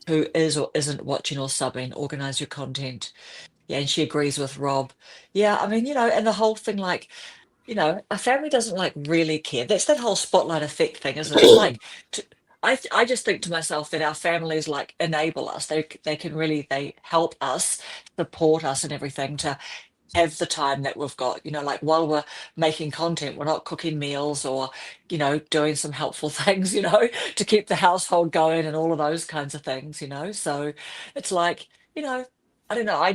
is or isn't watching or subbing. Organize your content. Yeah, and she agrees with Rob. Yeah, I mean, and the whole thing, like, our family doesn't like really care. That's that whole spotlight effect thing, isn't it? It's like, I just think to myself that our families like enable us. They help us, support us, and everything to have the time that we've got. Like while we're making content, we're not cooking meals or doing some helpful things, to keep the household going and all of those kinds of things. So it's like, I don't know. I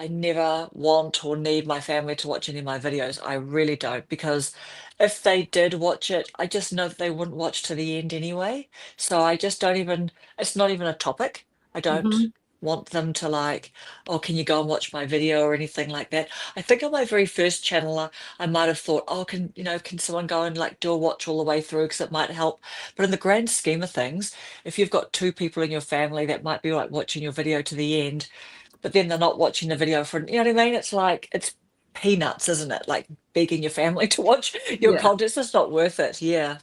never want or need my family to watch any of my videos. I really don't, because if they did watch it, I just know that they wouldn't watch to the end anyway. So I just don't even, it's not even a topic. I don't want them to like, oh, can you go and watch my video or anything like that. I think on my very first channel, I might have thought, oh, can someone go and like do a watch all the way through because it might help. But in the grand scheme of things, if you've got 2 people in your family that might be like watching your video to the end, but then they're not watching the video for, you know what I mean? It's like, it's peanuts, isn't it? Like begging your family to watch your content. It's just not worth it. Yeah.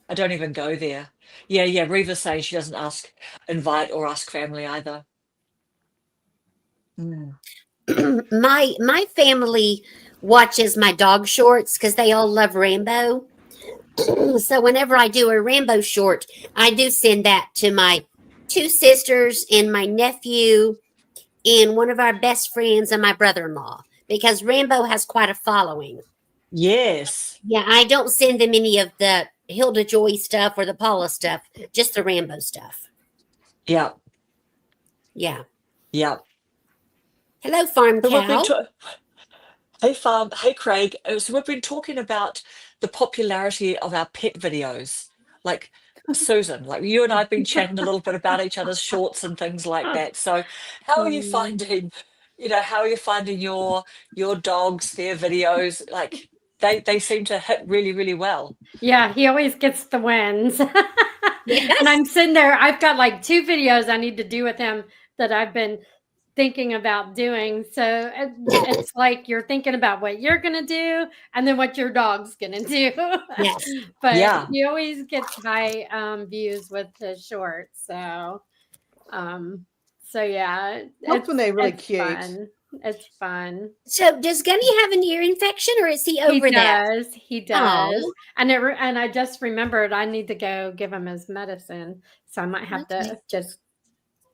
I don't even go there. Yeah. Reva's saying she doesn't invite or ask family either. My family watches my dog shorts because they all love Rambo. So whenever I do a Rambo short, I do send that to my 2 sisters and my nephew and one of our best friends and my brother-in-law because Rambo has quite a following. Yes. Yeah, I don't send them any of the Hilda Joy stuff or the Paula stuff, just the Rambo stuff. Yeah. Yeah. Yeah. Hello, Farm Cow. Hey Craig. So we've been talking about the popularity of our pet videos. Like Susan, like you and I have been chatting a little bit about each other's shorts and things like that. So how are you finding, your dogs, their videos? Like they seem to hit really, really well. Yeah, he always gets the wins. Yes. And I'm sitting there, I've got like 2 videos I need to do with him that I've been thinking about doing. So it's like you're thinking about what you're going to do and then what your dog's going to do. Yes. But Yeah. he always gets high views with his shorts. So yeah, That's when they're really cute. Fun. It's fun. So does Gunny have an ear infection or is he over that? He does. Oh. And I just remembered I need to go give him his medicine. So I might have to just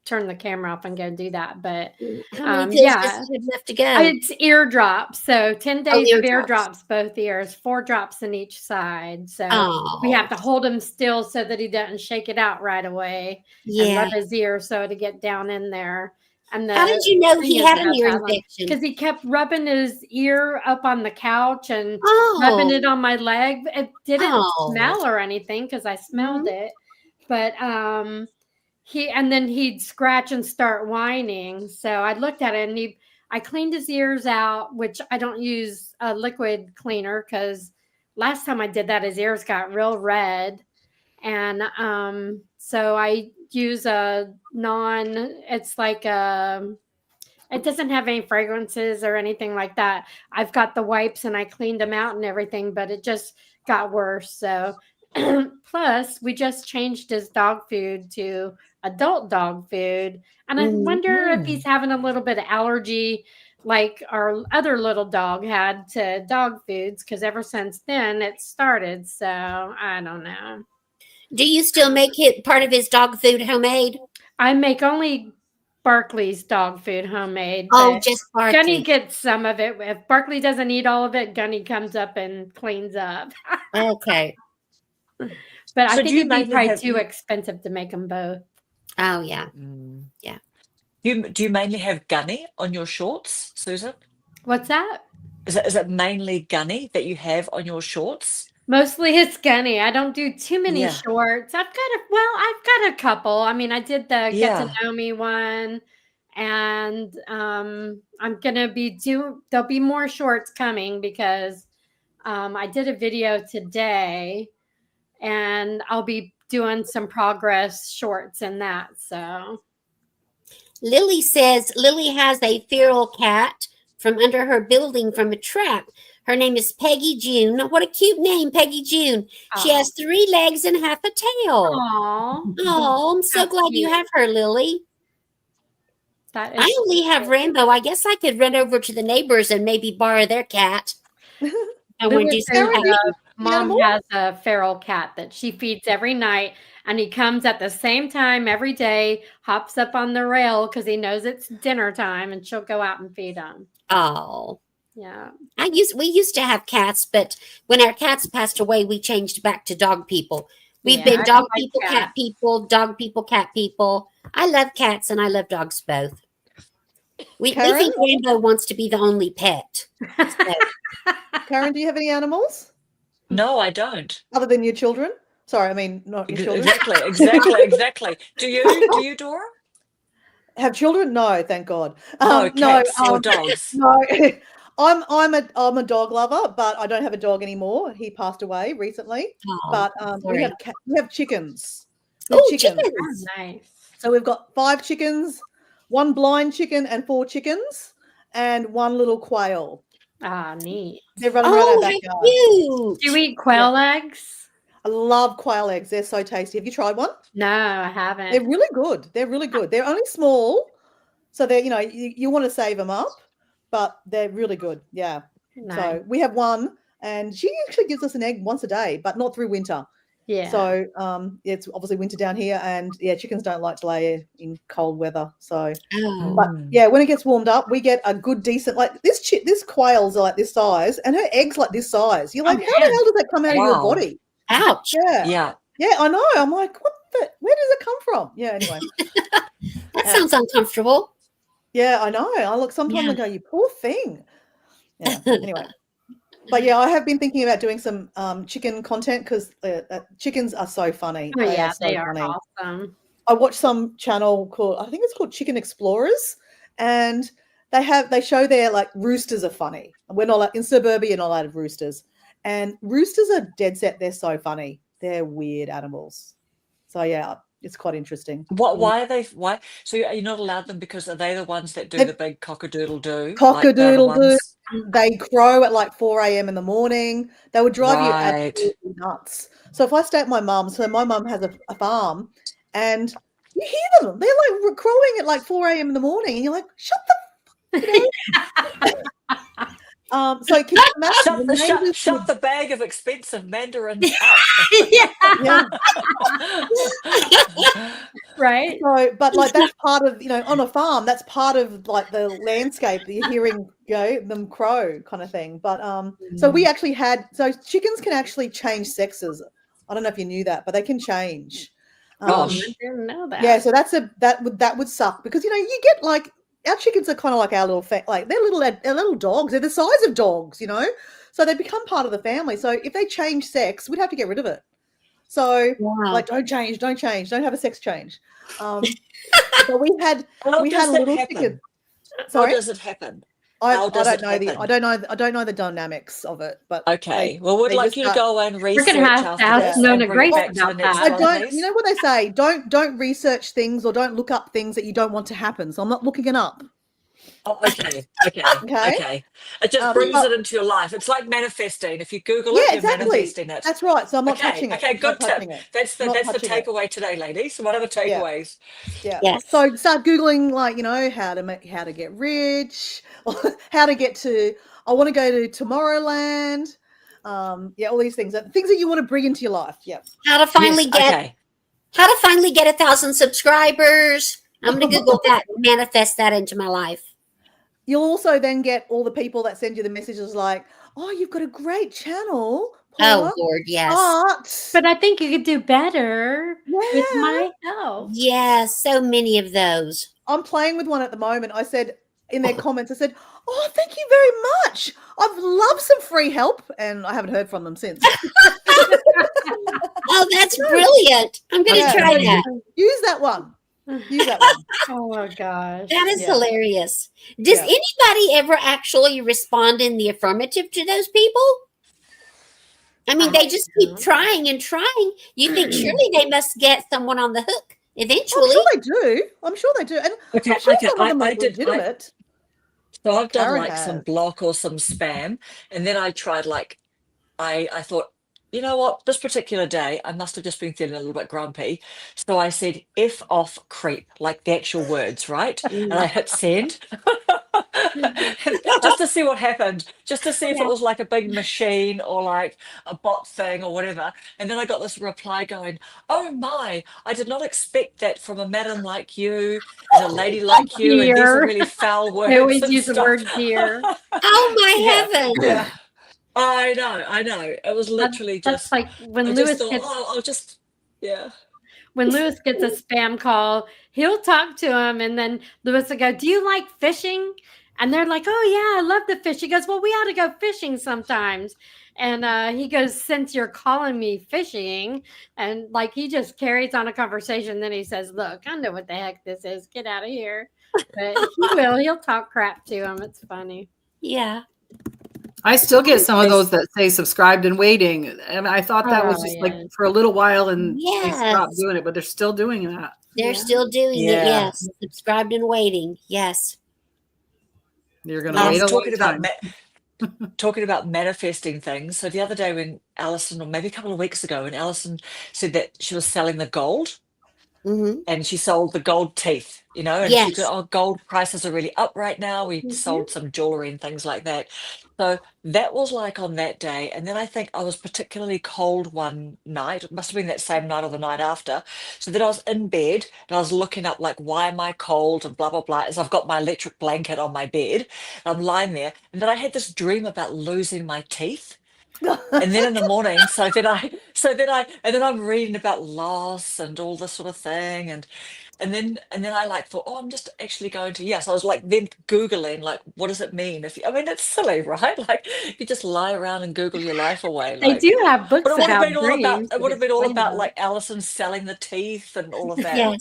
turn the camera off and go do that. But how many pills does he have left to go? It's ear drops. So 10 days of ear drops. drops, both ears, 4 drops in each side. So we have to hold him still so that he doesn't shake it out right away. And rub his ear so to get down in there. And how did you know he had an ear infection? Because he kept rubbing his ear up on the couch and rubbing it on my leg. It didn't smell or anything because I smelled it. But then he'd scratch and start whining. So I looked at it and I cleaned his ears out, which I don't use a liquid cleaner because last time I did that, his ears got real red. And so I use a it's like it doesn't have any fragrances or anything like that. I've got the wipes and I cleaned them out and everything, but it just got worse. So plus we just changed his dog food to adult dog food. And I wonder if he's having a little bit of allergy like our other little dog had to dog foods, because ever since then it started. So I don't know. Do you still make it part of his dog food homemade? I make only Barkley's dog food homemade. Oh, But just Barkley. Gunny gets some of it. If Barkley doesn't eat all of it, Gunny comes up and cleans up. Okay. But I So think do you it'd be mainly probably have- too expensive to make them both. Oh, yeah. Yeah. Do you mainly have Gunny on your shorts, Susan? What's that? Is it mainly Gunny that you have on your shorts? Mostly it's Gunny. I don't do too many Yeah. shorts. I've got a couple. I mean, I did the Get Yeah. to Know Me one, and I'm gonna there'll be more shorts coming because I did a video today, and I'll be doing some progress shorts in that. So Lily says Lily has a feral cat from under her building from a trap. Her name is Peggy June. What a cute name, Peggy June. She has 3 legs and half a tail. Aw, Oh, I'm so How glad you cute. have her, Lily. that is I only have Rambo. I guess I could run over to the neighbors and maybe borrow their cat. I want to do some Karen, hunting. Mom animal? has a feral cat that she feeds every night, and he comes at the same time every day, hops up on the rail because he knows it's dinner time, and she'll go out and feed him. Oh. Yeah. We used to have cats, but when our cats passed away, we changed back to dog people. We've Yeah, been I dog don't like people, cat cats. people, dog people, cat people. I love cats and I love dogs both. We Karen? think Rainbow wants to be the only pet. So, Karen, do you have any animals No, I don't. other than your children? Sorry, I mean not your children. Exactly. Do you, Dora? Have children? No, thank God. No, cats or dogs. No, I'm a dog lover, but I don't have a dog anymore. He passed away recently. oh, But we sorry. have chickens. We have Oh, chickens. chickens. Nice. So we've got 5 chickens, 1 blind chicken and 4 chickens, and 1 little quail. Ah, neat. They're running around our Oh, how backyard. cute. Do you eat quail eggs? I love quail eggs. They're so tasty. Have you tried one? No, I haven't. They're really good. They're really good. They're only small, so they're you want to save them up, but they're really good. Yeah. Nice. So we have 1, and she actually gives us an egg once a day, but not through winter. Yeah. So it's obviously winter down here, and chickens don't like to lay in cold weather. So, Oh. but yeah, when it gets warmed up, we get a good decent this quails are like this size, and her eggs like this size. You're like, how the hell does that come out of your Wow. body? Ouch. Yeah. Yeah, I know. I'm like, where does it come from? Yeah, anyway. That sounds uncomfortable. Yeah, I know. I look sometimes Yeah. I go, you poor thing. Yeah. Anyway. But yeah, I have been thinking about doing some chicken content because chickens are so funny. Oh, yeah, so they are funny. awesome. I watched some channel called, I think it's called Chicken Explorers, and they show their like roosters are funny. We're not in suburbia, you're not allowed to have roosters, and roosters are dead set. They're so funny. They're weird animals. So yeah, it's quite interesting. Why are they? Why? So you're not allowed them because are they the ones that do They- the big cock-a-doodle-doo? Cock-a-doodle-doo. They crow at like 4 a.m. in the morning. They would drive you Right. absolutely nuts. So if I stay at my mum's, so my mum has a farm, and you hear them. They're like crowing at like 4 a.m. in the morning, and you're like, shut the so can you imagine the neighbors Shut the bag of expensive mandarins Yeah. yeah. Right. So, but like that's part of on a farm. That's part of like the landscape that you're hearing them crow kind of thing. But so we actually chickens can actually change sexes. I don't know if you knew that, but they can change. Gosh. I didn't know that. Yeah, so that would suck because you get like our chickens are kind of like our little like they're little dogs. They're the size of dogs, so they become part of the family. So if they change sex, we'd have to get rid of it. So like don't change, don't have a sex change. But we had a little chicken. How Sorry, does it happen? How I does don't it know the happen? I don't know the dynamics of it, but Okay. Well, we'd they like just you to start. go and We're gonna research have to after ask this Nona and bring it Grace back to the about next that. I one, don't. You please. know what they say? Don't research things or don't look up things that you don't want to happen. So I'm not looking it up. Oh, okay. Okay. It just brings But it into your life. It's like manifesting. If you Google yeah, it, you're exactly. manifesting it. That's right. So I'm not Okay, touching it. okay, Not good tip. touching it. That's the Not that's the touching it. takeaway today, ladies. What are the Yeah. takeaways? Yeah. Yes. So start googling, like, how to get rich, or how to get to. I want to go to Tomorrowland. Yeah, all these things that you want to bring into your life. Yeah. How to finally Yes, get okay. 1,000 subscribers. I'm going to Google that and manifest that into my life. You'll also then get all the people that send you the messages like, "Oh, you've got a great channel, Oh, Paula, Lord, yes. but But I think you could do better with yeah, my help. Yes, so many of those. I'm playing with one at the moment." I said in their comments, I said, "Oh, thank you very much. I've loved some free help," and I haven't heard from them since. Oh, that's brilliant. I'm going to Yeah. try that. Use that one. Use that one. Oh my gosh. That is Yeah. hilarious. Does Yeah. anybody ever actually respond in the affirmative to those people? I mean, they just keep trying and trying. You think surely they must get someone on the hook I'm eventually. sure they do. I'm sure they do. And Okay, I'm sure okay. some of them are I did legitimate. so I've done Karen like some has. block or some spam, and then I tried like I thought, you know what, this particular day I must have just been feeling a little bit grumpy. So I said F off creep, like the actual words, right? And I hit send. Just to see what happened, just to see if it was like a big machine or like a bot thing or whatever. And then I got this reply going, "Oh my, I did not expect that from a madam like you and a lady like you. And these are Dear. really foul I words always and use the stuff." word dear. Oh, my Yeah, heavens. yeah. I know. It was literally That's just, like when I just Lewis thought, gets oh, I'll just, yeah. when Lewis gets a spam call, he'll talk to him, and then Lewis will go, "Do you like fishing?" And they're like, "Oh yeah, I love the fish." He goes, "Well, we ought to go fishing sometimes." And he goes, "Since you're calling me fishing," and like he just carries on a conversation. Then he says, "Look, I know what the heck this is. Get out of here." But he'll talk crap to him. It's funny. Yeah. I still get some of Yes. those that say subscribed and waiting. And I thought that was Oh, just yeah. like for a little while and they Yes. stopped doing it, but they're still doing that. They're Yeah. still doing it. Yeah. Yes. Subscribed and waiting. Yes. You're going to wait a long Talking about time. talking about manifesting things. So the other day when Alison, or maybe a couple of weeks ago, when Alison said that she was selling the gold Mm-hmm. and she sold the gold teeth, and she said, Yes. "Oh, gold prices are really up right now. We Mhm. sold some jewelry and things like that." So that was like on that day. And then I think I was particularly cold one night. It must have been that same night or the night after. So then I was in bed and I was looking up like, why am I cold and blah, blah, blah, as I've got my electric blanket on my bed. And I'm lying there. And then I had this dream about losing my teeth. And then in the morning, and then I'm reading about loss and all this sort of thing, and then I like thought, oh, I'm just actually going to, yes, I was like then Googling like, what does it mean? I mean, it's silly, right? Like you just lie around and Google your life away, They like. do have But books it would have about been all about dreams. that explain that. Alison selling the teeth and all of that. Yes.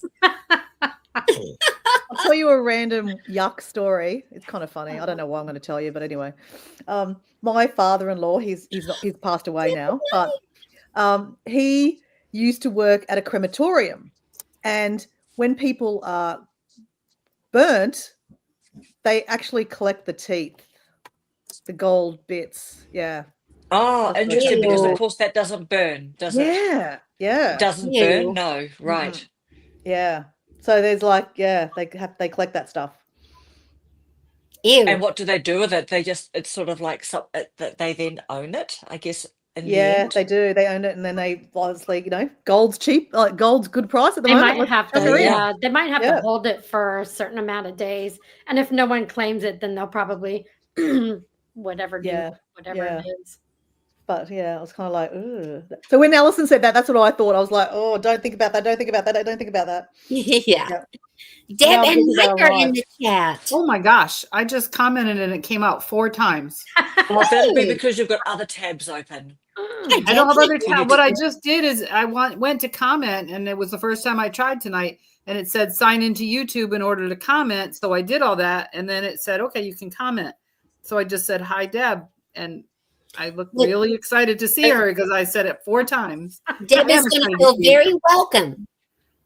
I'll tell you a random yuck story. It's kind of funny. I don't know why I'm going to tell you, but anyway, my father-in-law, he's passed away now, but he used to work at a crematorium, and when people are burnt, they actually collect the teeth, the gold bits. Yeah. Oh, That's interesting, because of Ew. course that doesn't burn, does it? Yeah. Yeah. It doesn't Ew. burn, no, right. Yeah. So there's like, they collect that stuff. Ew. And what do they do with it? It's sort of like that they then own it, I guess, in the Yeah, end. they do. They own it, and then they obviously, gold's cheap. Like gold's good price at the They moment. might have chuck to, her in. Yeah. they might have Yeah. to hold it for a certain amount of days, and if no one claims it, then they'll probably whatever Yeah, it is. But yeah, I was kind of like, ugh. So when Alison said that, that's what I thought. I was like, oh, don't think about that. Don't think about that. Don't think about that. Yeah. Yeah. Deb Now I'm and thinking about Mike our are in lives. the chat. Oh my gosh. I just commented and it came out 4 times. Well, that'll be Hey. because you've got other tabs open. Hi, I don't have Debbie. other You tab. need What to- I just did is I went to comment, and it was the first time I tried tonight, and it said sign into YouTube in order to comment. So I did all that, and then it said, okay, you can comment. So I just said, hi, Deb. And I look Look. really excited to see her because I said it 4 times. Deb I is am going to excited feel to see you. very welcome.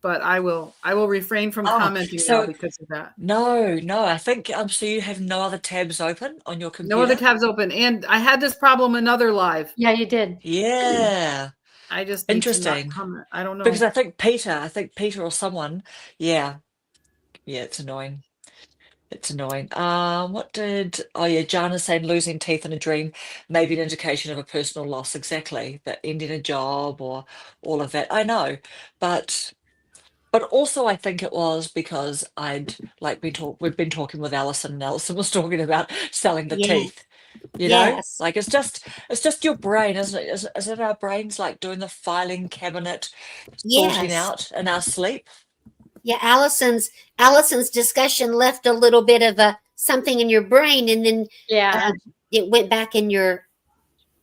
But I will refrain from Oh, commenting now so because of that. no, I think so you have no other tabs open on your No other computer? tabs open. And I had this problem another live. Yeah, you did. Yeah. I just need to not Interesting. comment. I don't know. Because I think Peter or someone, yeah, it's annoying. It's annoying. Oh yeah, Jana's saying losing teeth in a dream may be an indication of a personal loss. Exactly. That ending a job or all of that. I know. But also I think it was because we'd been talking with Alison and Alison was talking about selling the Yeah. teeth. Yes. Like it's just your brain, isn't it? Is it our brains like doing the filing cabinet sorting Yes. out in our sleep? Yeah. Allison's discussion left a little bit of a something in your brain, and then Yeah. it went back in your.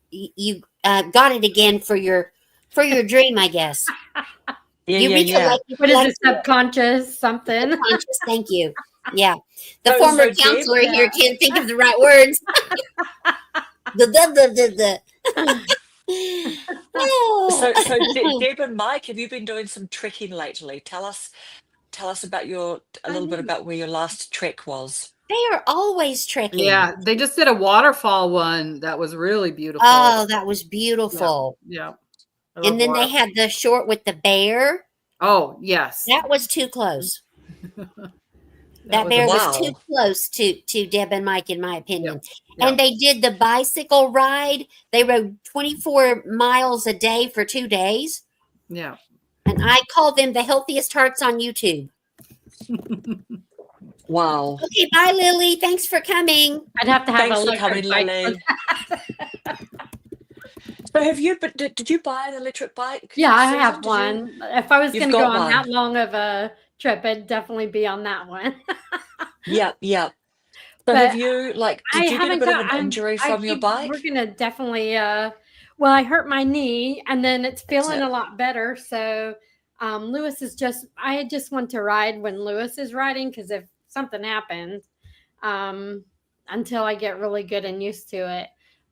You got it again for your dream, I guess. Yeah, You yeah. recollected. What is it? Subconscious something? Subconscious. Thank you. Yeah. The So former Deb, counselor here can't think of the right words. The. Oh. So Deb and Mike, have you been doing some trekking lately? Tell us about a little bit about where your last trek was. They are always trekking. Yeah, they just did a waterfall one that was really beautiful. Oh, that was beautiful. Yeah. And then they had the short with the bear. Oh, yes. That was too close. That bear was too close to Deb and Mike, in my opinion. Yep. And they did the bicycle ride. They rode 24 miles a day for 2 days. Yeah. And I call them the healthiest hearts on YouTube. Wow. Okay, bye, Lily. Thanks for coming. I'd have to have Thanks a for coming, Lily. So did you buy an electric bike? Yeah, I Susan? have one. If I was going to go on that one. long of a trip, it'd definitely be on that one. Yeah. So But have you did I you get a haven't bit of got. an injury from your bike? We're gonna definitely. Well, I hurt my knee, and then it's feeling it. a lot better. So, Lewis is just. I just want to ride when Lewis is riding because if something happens, until I get really good and used to it.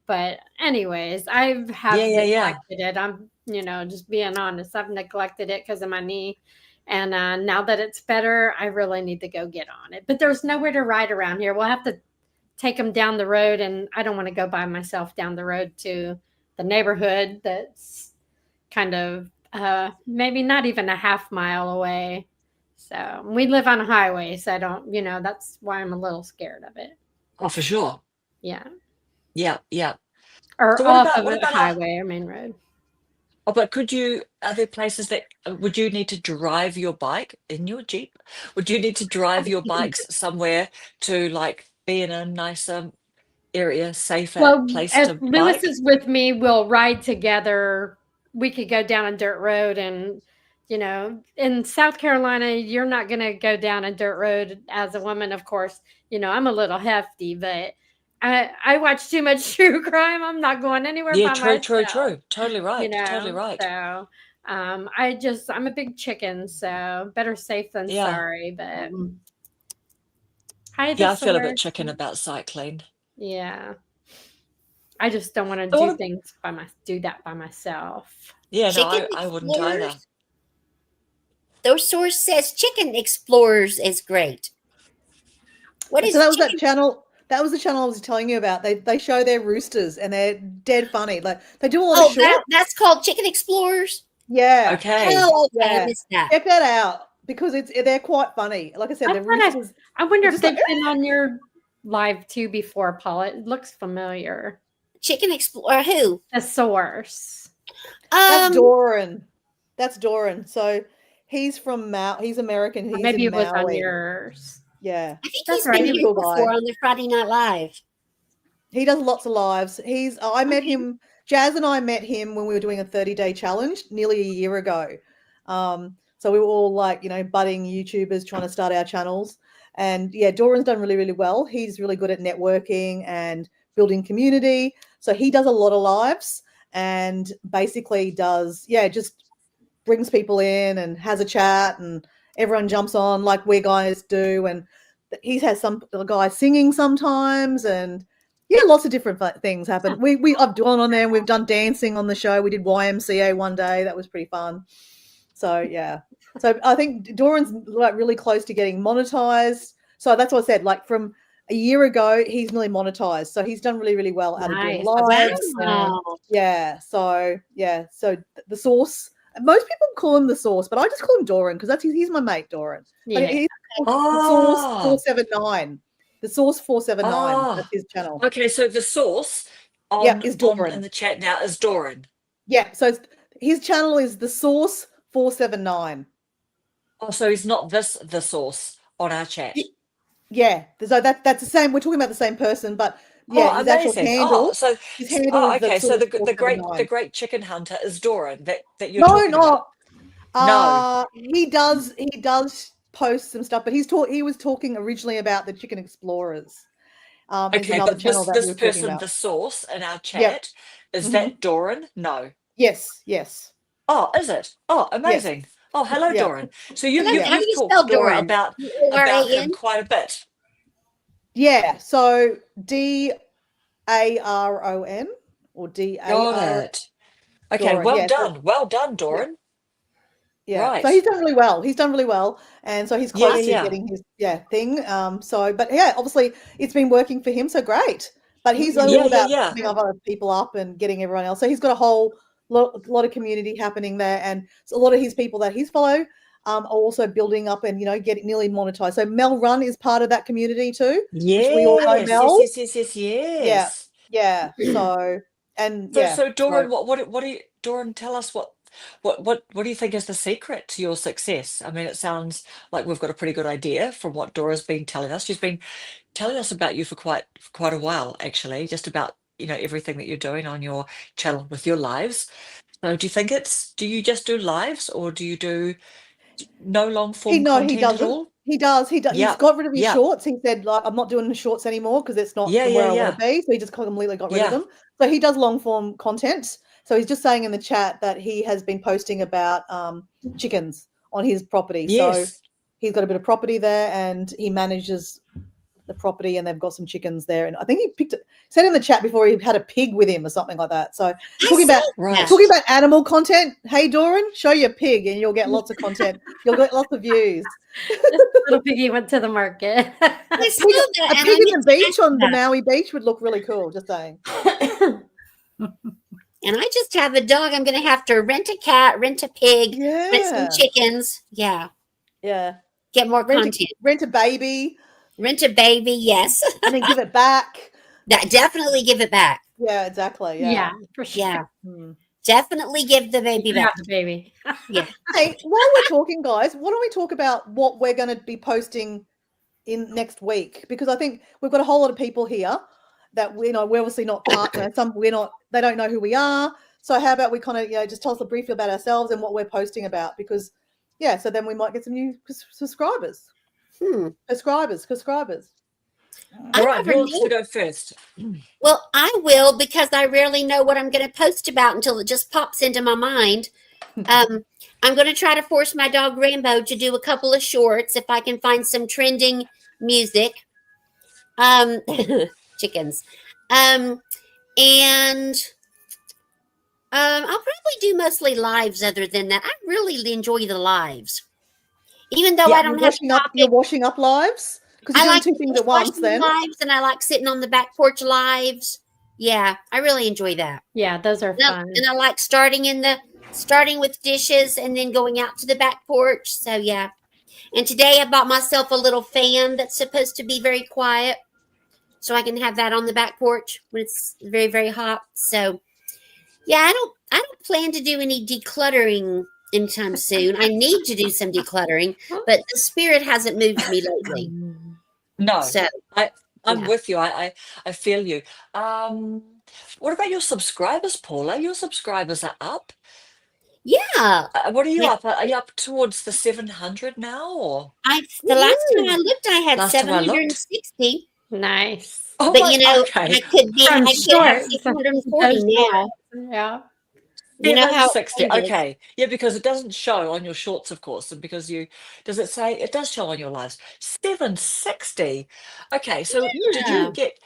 But anyways, I have neglected it. I'm, just being honest. I've neglected it because of my knee. And now that it's better, I really need to go get on it. But there's nowhere to ride around here. We'll have to take them down the road. And I don't want to go by myself down the road to the neighborhood that's kind of maybe not even a half mile away. So we live on a highway. So I don't, that's why I'm a little scared of it. Oh, for sure. Yeah. Yeah. Or So off of a highway or main road. Oh, but are there places that would you need to drive your bike in your Jeep? Would you need to drive your bikes somewhere to be in a nicer area, safer place to if Lewis bike? is with me, we'll ride together. We could go down a dirt road and, in South Carolina, you're not going to go down a dirt road as a woman, of course. I'm a little hefty, but I watch too much true crime. I'm not going anywhere by myself. True. Totally right. Totally right. So I'm a big chicken, so better safe than sorry. But I feel a bit chicken about cycling. Yeah. I just don't want to do that by myself. Yeah, no, I wouldn't either. The source says Chicken Explorers is great. What is so? That was that channel. That was the channel I was telling you about. They show their roosters and they're dead funny. Like they do a lot of short. That's called Chicken Explorers. Yeah. Okay. Oh, okay. I missed that. Check that out because they're quite funny. Like I said, the roosters. I wonder if they've been on your live too before, Paula. It looks familiar. Chicken Explorer who? The source. That's Doran. That's Doran. So he's from He's American. He's maybe in it was Maui. on yours. Yeah. I think he's been here before on the Friday Night Live. He does lots of lives. I met him, Jazz and I met him when we were doing a 30-day challenge nearly a year ago. So we were all budding YouTubers trying to start our channels. And yeah, Doran's done really, really well. He's really good at networking and building community. So he does a lot of lives and basically just brings people in and has a chat and everyone jumps on like we guys do. And he has some guys singing sometimes and Yeah, lots of different things happen. I've gone on there and we've done dancing on the show. We did YMCA one day. That was pretty fun. So yeah. So I think Doran's like really close to getting monetized. So that's what I said. Like from a year ago, he's nearly monetized. So he's done really, really well out of doing Nice. lives. Wow. Yeah. So the source. Most people call him the source, but I just call him Doran because he's my mate, Doran. But Yeah. he's the source 479. The source 479. Oh. That's his channel. Okay, so the source Is Doran. in the chat now is Doran. Yeah. So his channel is the source 479. Oh, so he's not the source on our chat. Yeah. So that's the same. We're talking about the same person, but yeah, his actual amazing. handle. So His handle is okay. So source the 479. great chicken hunter is Doran that you're talking about. No. He does post some stuff, but he was talking originally about the Chicken Explorers. Okay, another but channel that this we were talking person, about. the source in our chat, is that Doran? No. Yes. Oh, is it? Oh, amazing. Oh, hello, Yeah. Doran. So you've Hello, how do you talked spell to Dora Doran? about D-O-R-A-N? him quite a bit. Yeah. So DARON or DAR. Got it. Okay, Doran, well yeah, so- done. Well done, Doran. Yeah. Right. So he's done really well. And so he's close to Yeah. getting his thing. But yeah, obviously it's been working for him. So great. But he's all Yeah, about yeah. putting other people up and getting everyone else. So he's got a whole lot of community happening there. And so a lot of his people that he's follow are also building up and, getting nearly monetized. So Mel Run is part of that community too. Yes, we all know Mel. yes. Yeah. So and So, yeah. so Doran, what do you, Doran, tell us what do you think is the secret to your success? I mean, it sounds like we've got a pretty good idea from what Dora's been telling us. She's been telling us about you for quite a while, actually, just about, everything that you're doing on your channel with your lives. So do you just do lives or do you do no long form content he at doesn't. all? He does. He's Yeah. got rid of his Yeah. shorts. He said, like, I'm not doing the shorts anymore because it's not Yeah, where I yeah, want to be. So he just completely got rid of Yeah. them. So he does long form content. So he's just saying in the chat that he has been posting about chickens on his property. Yes. So he's got a bit of property there and he manages the property and they've got some chickens there. And I think he said in the chat before he had a pig with him or something like that. So talking about animal content. Hey, Doran, show your pig and you'll get lots of content. You'll get lots of views. This little piggy went to the market. I saw A that, and pig I in need the to beach ask on the that. Maui beach would look really cool, just saying. And I just have a dog. I'm going to have to rent a cat, rent a pig, rent some Yeah. chickens. Yeah. Yeah. Get more Rent content. rent a baby Rent a baby. Yes. and then give it back. That definitely give it back. Yeah, exactly. Yeah, Yeah. for sure. Yeah. Hmm. Definitely give the baby You back. got the baby. Hey, while we're talking, guys, why don't we talk about what we're going to be posting in next week? Because I think we've got a whole lot of people here that we're obviously not partners. They don't know who we are. So how about we kind of, just tell us briefly about ourselves and what we're posting about? Because, so then we might get some new subscribers. Subscribers. All right, never who wants knew. to go first? Well, I will because I rarely know what I'm going to post about until it just pops into my mind. I'm going to try to force my dog Rambo to do a couple of shorts if I can find some trending music. Chickens. And I'll probably do mostly lives other than that. I really enjoy the lives. Even though I don't have you're washing up lives? Because you're doing two things at once then. Lives and I like sitting on the back porch lives. Yeah, I really enjoy that. Yeah, those are fun. And I like starting with dishes and then going out to the back porch. So yeah. And today I bought myself a little fan that's supposed to be very quiet. So I can have that on the back porch when it's very, very hot. So yeah, I don't plan to do any decluttering anytime soon. I need to do some decluttering, but the spirit hasn't moved me lately. No, So I'm with you. I feel you. What about your subscribers, Paula? Your subscribers are up. Yeah. What are you up? Are you up towards the 700 now, or? The last time I looked, I had Last time I looked? 760. Nice. Oh, But okay. I could have 640 now. Yeah. You know how 760. it is. Okay. Yeah, because it doesn't show on your shorts, of course, and because does it say it does show on your lives? 760. Okay, so did Yeah. you get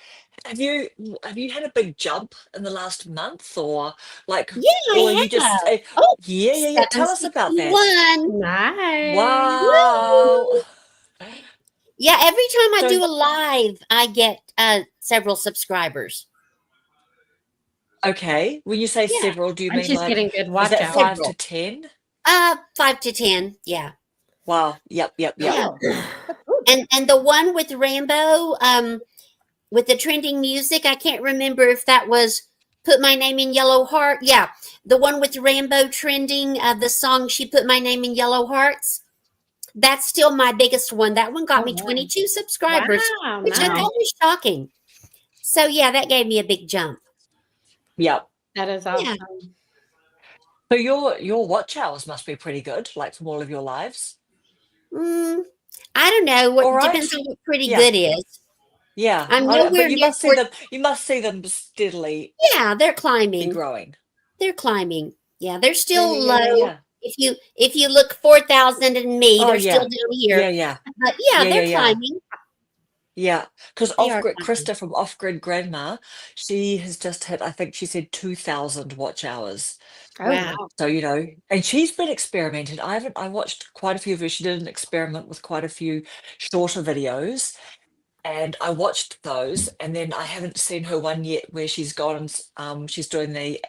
Have you had a big jump in the last month, or like, Yeah, or are I you just have. Oh, yeah. Tell us about that. 761. Nice. Wow. Yeah, every time I So do a live, I get several subscribers. okay, when you say Yeah, several, do you And mean she's like getting good is watch that hours. 5 to several. 10? 5 to 10. Yeah. Wow. Yep. Yeah. Oh, that's good. And the one with Rambo, with the trending music, I can't remember if that was Put My Name in Yellow Heart. Yeah, the one with Rambo trending, the song She Put My Name in Yellow Hearts. That's still my biggest one. That one got Oh, me wow. 22 subscribers, Wow, which I nice. thought was shocking. So yeah, that gave me a big jump. Yep. That is Yeah. awesome. So your watch hours must be pretty good, like from all of your lives. Mm, I don't know. All What right. depends on what pretty Yeah. good is. Yeah. I'm But nowhere you near must see four. them. You must see them steadily Yeah, they're be climbing. growing. They're climbing. Yeah, they're Yeah. still Yeah. Yeah. Yeah. low. Yeah. If you look 4,000 and me, Oh they're still yeah. down Yeah. here. Yeah. But yeah, Yeah. Yeah. they're Yeah. climbing. Yeah, because They are off-grid climbing. Krista from Off-Grid Grandma, she has just hit, I think she said 2,000 watch hours. Oh, Wow. wow. So, and she's been experimenting. I watched quite a few of her. She did an experiment with quite a few shorter videos, and I watched those, and then I haven't seen her one yet where she's gone and she's doing the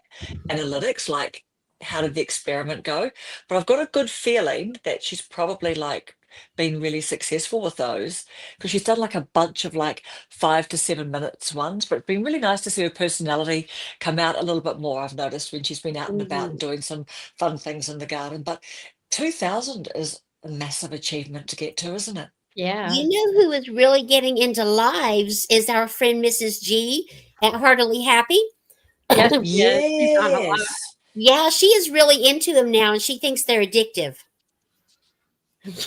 analytics, like how did the experiment go? But I've got a good feeling that she's probably like been really successful with those because she's done like a bunch of like 5 to 7 minutes ones. But it's been really nice to see her personality come out a little bit more. I've noticed when she's been out and about and Mhm. doing some fun things in the garden. But 2,000 is a massive achievement to get to, isn't it? Yeah. You know who is really getting into lives is our friend Mrs. G at Heartily Happy. Yes, she is. She's on a lot. Yes. Yeah, she is really into them now and she thinks they're addictive.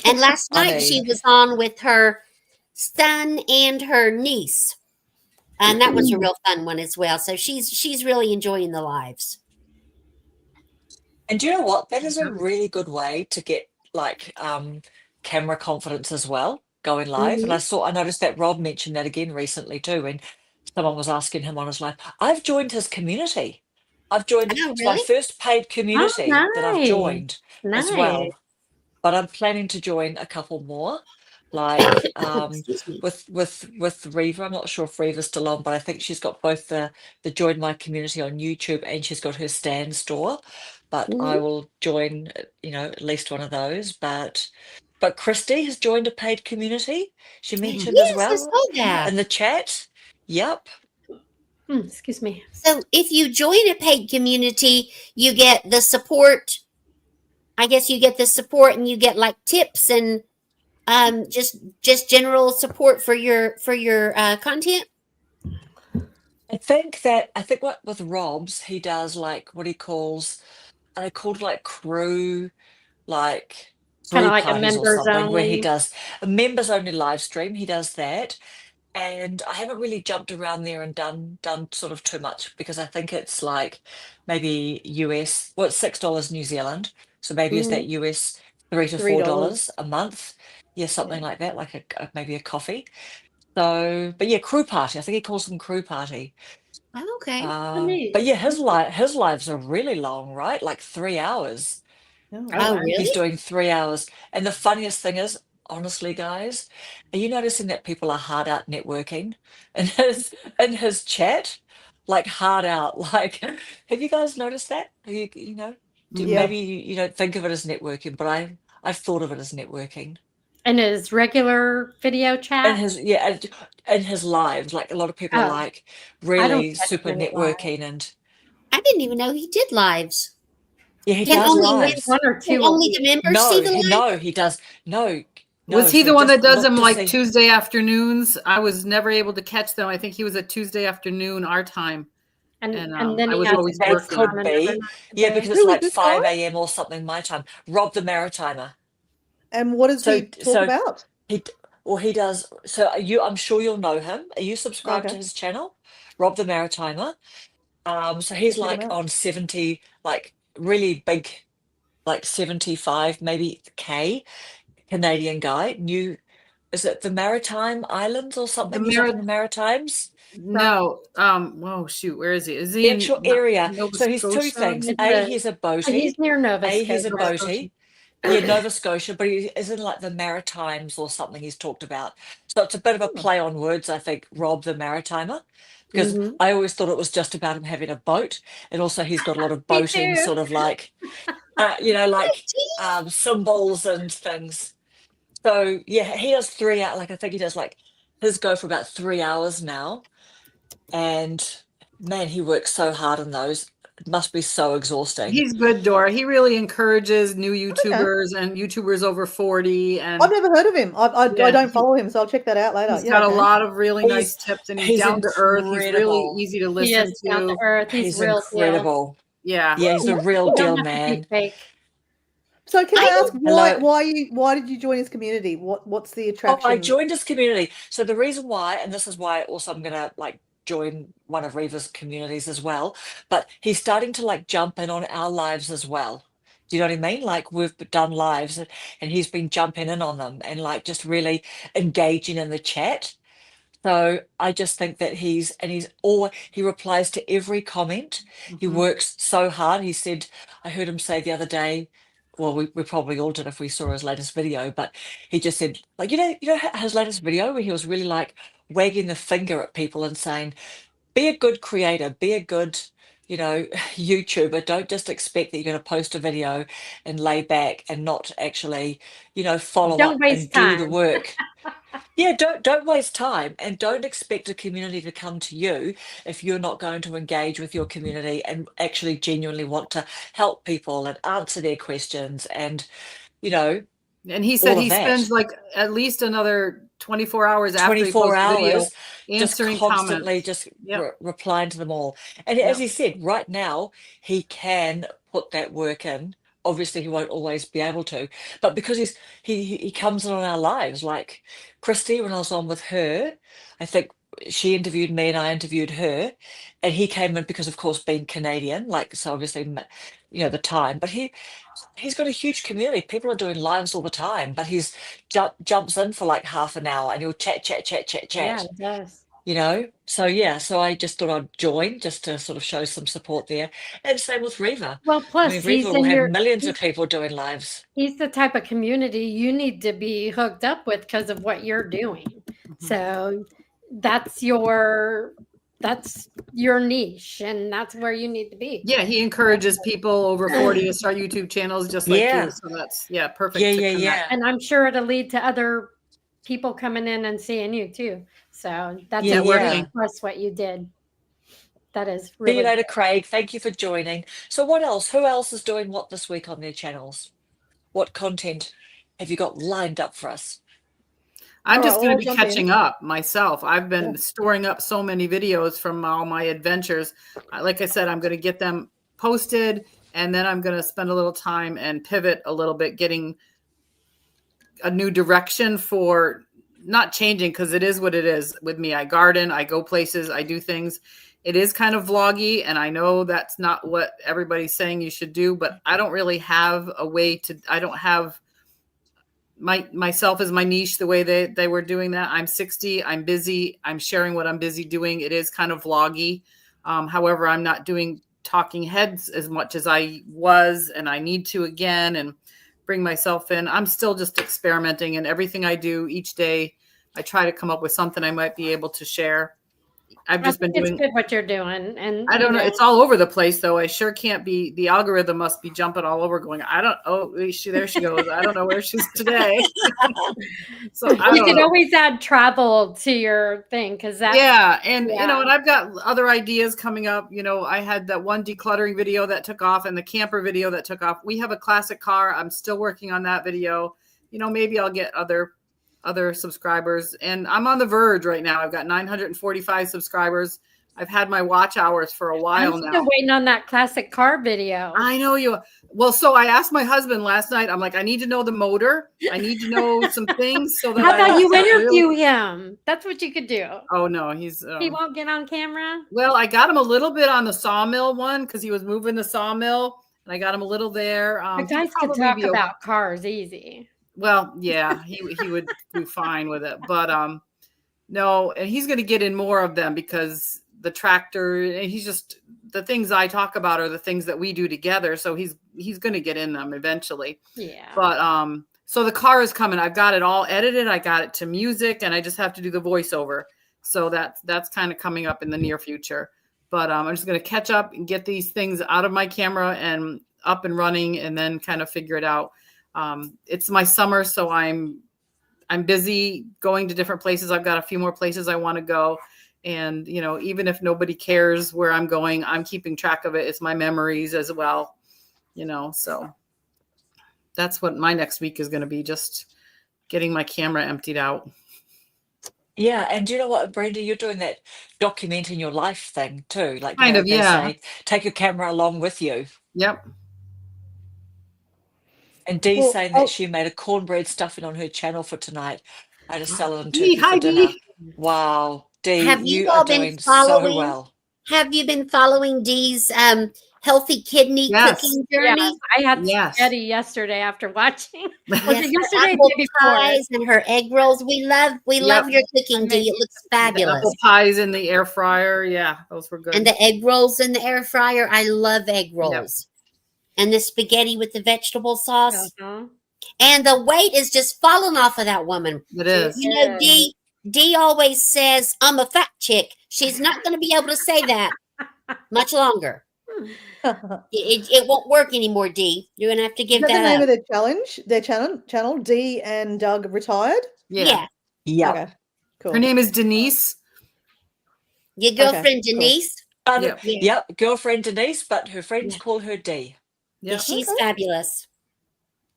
And last I night she mean, was on with her son and her niece. And that was a real fun one as well. So she's really enjoying the lives. and do you know what? That is a really good way to get like camera confidence as well, going live. And Hmm. I noticed that Rob mentioned that again recently too, when someone was asking him on his live. I've joined his community. Oh, It's my really? first paid Oh, community that I've nice. joined as Nice. well. But I'm planning to join a couple more, like Excuse me. with Reva. I'm not sure if Reva's still on, but I think she's got both the Join My Community on YouTube and she's got her stand store. But I Mhm. will join, at least one of those. But Christy has joined a paid community. She mentioned as Yes, I well saw that. in the chat. Yep. Excuse me. So if you join a paid community, you get the support. I guess you get the support and you get like tips and just general support for your content. I think what with Rob's, he does like what he calls, are they called like like Kind crew of like a parties or members something, where he only. does a members only live stream. He does that. And I haven't really jumped around there and done sort of too much because I think it's like maybe US, well, it's $6 New Zealand. So maybe is that Mhm. US three to four $3. dollars a month? Yeah, something Yeah. like that, like maybe a coffee. So, but yeah, crew party. I think he calls them crew party. Oh, okay. Oh, But neat. yeah, his lives are really long, right? Like 3 hours. Oh, Oh, Oh, wow. wow. He's really? doing 3 hours. And the funniest thing is, honestly, guys, are you noticing that people are hard out networking in his chat? Like hard out. Like, have you guys noticed that? Yeah. Maybe you don't think of it as networking, but I've thought of it as networking. And his regular video And chat? his lives, like a lot of people are Oh, like I don't really catch super many live. networking and I didn't even know he did lives. yeah, he Can does Usually only lives. 1 or can 2 a only week. the members see No, the live? no, he does. No, Was no. he So the one that just does look them to like see. Tuesday afternoons? I was never able to catch them. I think he was a Tuesday afternoon our time, And and then I he was has always That working. on could another be. night Yeah, today. because it's Who is like this guy? 5 a.m. or something my time. Rob the Maritimer. And what does So he talk so about? he he does. So I'm sure you'll know him. Are you subscribed to Okay. his channel? Rob the Maritimer. So he's I'll check him like out. on 70, like really big, like 75 maybe K Canadian guy. Is it the Maritime Islands or The something? He's up Marit in the Maritimes. No. Whoa, shoot. Where is he? Is he The in actual area. Nova So he's two Scotia? things. It's A, a- he's a boatie. He's near Nova A, he's a Scotia. boatie. Yeah, Nova Scotia, but he is in like the Maritimes or something he's talked about. So it's a bit of a play on words, I think, Rob the Maritimer, because Mhm. I always thought it was just about him having a boat. And also he's got a lot of Me boating too. sort of like, like symbols and things. So yeah, he does 3 hours. Like I think he does like his go for about 3 hours now. And man, he works so hard on those. It must be so exhausting. He's good, Dora. He really encourages new Okay. YouTubers and YouTubers over 40. And I've never heard of him. I Yeah, don't follow him, so I'll check that out later. he's Yeah, got a okay. lot of really nice He's tips, and he's he's down to earth. He's really incredible. easy to He listen is down to to. earth. He's He's real deal. incredible. Yeah. Yeah, he's the real You deal, don't have to be man. fake. So can I I ask Hello. why did you join his community? What's the Oh, attraction? I joined his community. So the reason why, and this is why also I'm gonna like join one of Reva's communities as well, but he's starting to like jump in on our lives as well. Do you know what I mean? Like we've done lives and he's been jumping in on them and like just really engaging in the chat. So I just think that he replies to every comment. He Mhm. works so hard. He said, I heard him say the other day, well, we probably all did if we saw his latest video, but he just said, like, his latest video where he was really like wagging the finger at people and saying, be a good creator, be a good, YouTuber. Don't just expect that you're going to post a video and lay back and not actually, follow Don't up waste and do the time. work. Yeah, don't waste time and don't expect a community to come to you if you're not going to engage with your community and actually genuinely want to help people and answer their questions and you know And he said all of he spends that. like at least another 24 hours after he 24 posts a video hours just answering constantly comments. just Yep. replying to them all. And as Yep. he said, right now he can put that work in. Obviously he won't always be able to, but because he comes in on our lives, like Christy, when I was on with her, I think she interviewed me and I interviewed her, and he came in because of course being Canadian, like so obviously the time, but he's got a huge community. People are doing lives all the time, but he's jumps in for like half an hour and he'll chat, chat, chat, chat, Yeah, chat. it does. So yeah, so I just thought I'd join just to sort of show some support there. And same with Reva. Well, I plus mean, Reva will have millions of he's people doing lives. the type of community you need to be hooked up with because of what you're doing. So that's your niche, and that's where you need to be. Yeah, he encourages people over 40 to start YouTube channels just like Yeah. you. So that's perfect. Yeah, to yeah, connect. yeah. And I'm sure it'll lead to other people coming in and seeing you too. So that's Yeah, a Networking. huge plus what you did. That is See really you later, good. Craig. Thank you for joining. So what else? Who else is doing what this week on their channels? What content have you got lined up for us? I'm All just right, going well, to be I'll jump catching in. up myself. I've been Yeah. storing up so many videos from all my adventures. Like I said, I'm going to get them posted, and then I'm going to spend a little time and pivot a little bit, getting a new direction for not changing, because it is what it is with me. I garden, I go places, I do things. It is kind of vloggy, and I know that's not what everybody's saying you should do, but I don't really have a way to, I don't have myself as my niche the way they were doing that. I'm 60, I'm busy, I'm sharing what I'm busy doing. It is kind of vloggy. However, I'm not doing talking heads as much as I was, and I need to again, and bring myself in. I'm still just experimenting, and everything I do each day, I try to come up with something I might be able to share. I've I just think been it's doing, good what you're doing. And I don't know. It's all over the place, though. I sure can't be. The algorithm must be jumping all over, going, I don't. Oh, there she goes. I don't know where she's today. So I you don't can know. always add travel to your thing, because that Yeah, and yeah. and I've got other ideas coming up. I had that one decluttering video that took off, and the camper video that took off. We have a classic car. I'm still working on that video. Maybe I'll get other subscribers, and I'm on the verge right now. I've got 945 subscribers. I've had my watch hours for a while I'm now. still waiting on that classic car video. I know you. Well, so I asked my husband last night. I'm like, I need to know the motor. I need to know some things so that How I about you start interview him? That's what you could do. Oh no, he won't get on camera. Well, I got him a little bit on the sawmill one because he was moving the sawmill, and I got him a little there. The guys could talk about cars easy. Well, yeah, he would do fine with it, but No, and he's going to get in more of them because the tractor, and the things I talk about are the things that we do together. So he's going to get in them eventually. Yeah. But so the car is coming. I've got it all edited. I got it to music, and I just have to do the voiceover. So that's kind of coming up in the near future. But I'm just going to catch up and get these things out of my camera and up and running, and then kind of figure it out. It's my summer, so I'm busy going to different places. I've got a few more places I want to go. And, even if nobody cares where I'm going, I'm keeping track of it. It's my memories as well, so that's what my next week is going to be, just getting my camera emptied out. Yeah, and you know what, Brenda, you're doing that documenting your life thing too. Like, Kind of, they yeah. say, take your camera along with you. Yep. And Dee's Well, saying that she made a cornbread stuffing on her channel for tonight. I had a salad and Dee, turkey hi, for dinner. Dee. Wow, Dee, Have you you are all been doing so following? well. Have you been following Dee's healthy kidney Yes. cooking Yes, journey? I had Yes. spaghetti yesterday after watching. Was Yes, it her yesterday? apple The day before? pies and her egg rolls. We love your cooking, Dee. It looks The fabulous. apple pies in the air fryer. Yeah, those were good. And the egg rolls in the air fryer. I love egg rolls. And the spaghetti with the vegetable sauce. Uh-huh. And the weight is just falling off of that woman. It is. You know, Dee always says, I'm a fat chick. She's not going to be able to say that much longer. It won't work anymore, Dee. You're going to have to give Is that the that name up. of their channel? Dee and Doug retired? Yeah. Yeah. Okay, cool. Her name is Denise. Your girlfriend, cool. Denise? Yep, girlfriend Denise, but her friends call her Dee. Yeah, she's Okay. fabulous.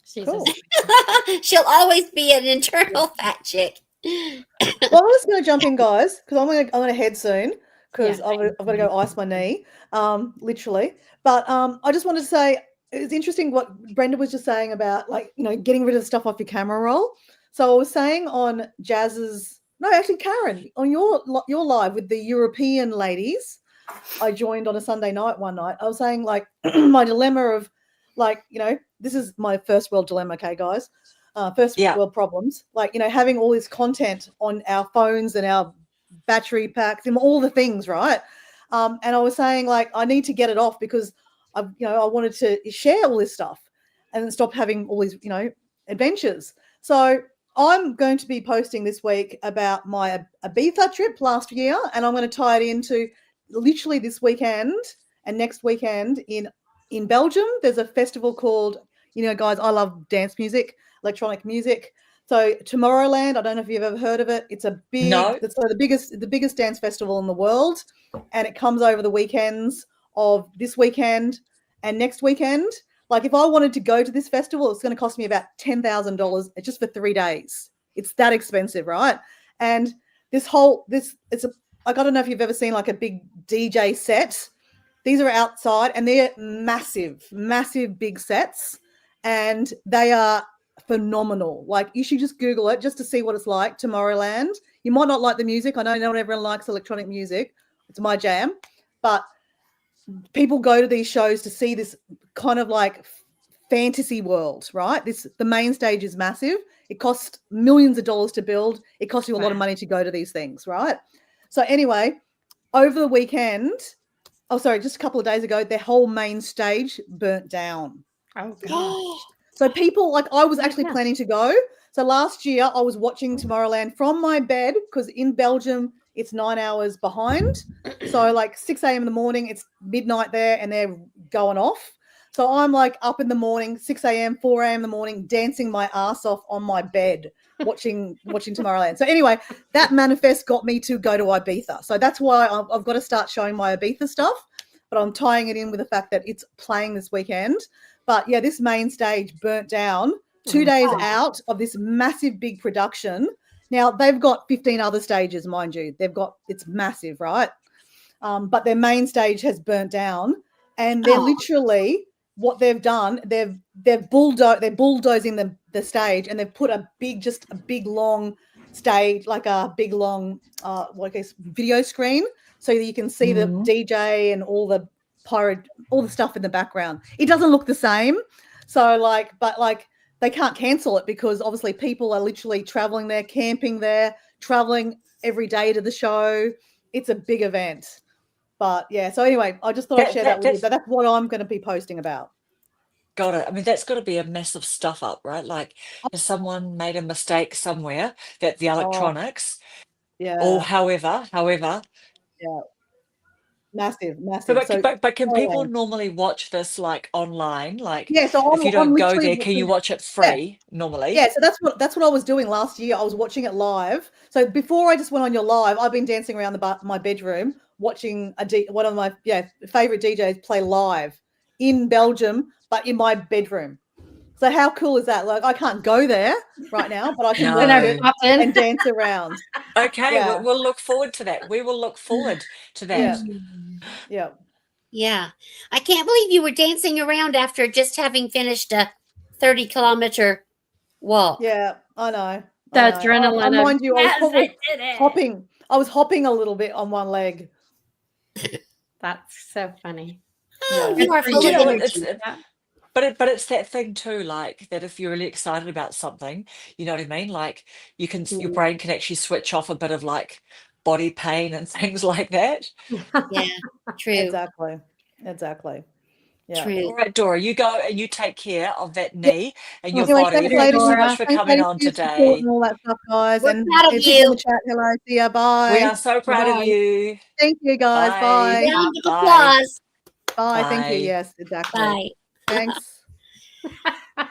She's Cool. She'll always be an internal fat chick. Well, I'm just going to jump in, guys, because I'm going to head soon because Yeah, I've got to go ice my knee, literally. But I just wanted to say it's interesting what Brenda was just saying about, like, getting rid of the stuff off your camera roll. So I was saying on Karen, on your live with the European ladies, I joined on a Sunday night one night. I was saying, like, my dilemma of, like, this is my first world dilemma, okay, guys? First world problems, like, having all this content on our phones and our battery packs and all the things, right? And I was saying, like, I need to get it off because I wanted to share all this stuff and stop having all these, adventures. So I'm going to be posting this week about my Ibiza trip last year, and I'm going to tie it into literally this weekend and next weekend in Belgium. There's a festival called, guys, I love dance music, electronic music. So Tomorrowland, I don't know if you've ever heard of it. It's a big, it's the biggest dance festival in the world, and it comes over the weekends of this weekend and next weekend. Like, if I wanted to go to this festival, it's going to cost me about $10,000 just for 3 days. It's that expensive, right? And I don't know if you've ever seen like a big DJ set. These are outside and they're massive, massive big sets, and they are phenomenal. Like, you should just Google it just to see what it's like. Tomorrowland. You might not like the music. I know not everyone likes electronic music. It's my jam, but people go to these shows to see this kind of like fantasy world, right? The main stage is massive. It costs millions of dollars to build. It costs you a lot of money to go to these things, right? So anyway, over the weekend, just a couple of days ago, their whole main stage burnt down. Oh gosh. So people, like, I was actually planning to go. So last year I was watching Tomorrowland from my bed because in Belgium it's 9 hours behind. So like 6 a.m. in the morning, it's midnight there and they're going off. So I'm like up in the morning, 6 a.m., 4 a.m. in the morning, dancing my ass off on my bed, watching Tomorrowland. So anyway, that manifest got me to go to Ibiza. So that's why I've got to start showing my Ibiza stuff, but I'm tying it in with the fact that it's playing this weekend. But yeah, this main stage burnt down 2 days out of this massive big production. Now they've got 15 other stages, mind you. It's massive, right? But their main stage has burnt down, and they're literally, what they've done, they're bulldozing the stage, and they've put a big long stage, like a big long video screen, so that you can see the DJ and all the all the stuff in the background. It doesn't look the same, so but they can't cancel it because obviously people are literally traveling there, camping there, traveling every day to the show. It's a big event. But yeah, so anyway, I just thought I'd share that with you. That's what I'm going to be posting about. Got it. I mean, that's got to be a massive stuff up, right? Like, if someone made a mistake somewhere, that the electronics, or Yeah, however, yeah, massive. So but can people normally watch this like online? Like, yeah, so if you I'm don't go literally there, can you watching. watch it Yeah, free normally? yeah. So that's what I was doing last year. I was watching it live. So before I just went on your live, I've been dancing around my bedroom watching one of my favorite DJs play live in Belgium, but in my bedroom. So how cool is that? Like, I can't go there right now, but I can watch No. it and dance around. Okay, Yeah. we'll look forward to that. We will look forward to Yeah. that. Yeah. Yeah. I can't believe you were dancing around after just having finished a 30-kilometer walk. Yeah, I know. The I know. adrenaline of, Mind you, I was yes, probably I did it. hopping. I was hopping a little bit on one leg. That's so funny. Oh, Yeah. you are Good for full You of know, you. energy. but it's that thing too, like that if you're really excited about something, you know what I mean? Like your brain can actually switch off a bit of like body pain and things like that. Yeah, true. Exactly. Yeah. True. All right, Dora, you go and you take care of that Yeah. knee and your Anyway, body. thanks, Thank you ladies. so Dora. much for Thanks, coming ladies, on for your support and today. all that stuff, guys. We're And proud of people in you. the chat, hello. See ya. We Bye. are so proud of Bye. you. Thank you, guys. Bye. Bye. Round of Bye. applause. Bye. Thank you. Bye. Yes, exactly. Bye. Thanks.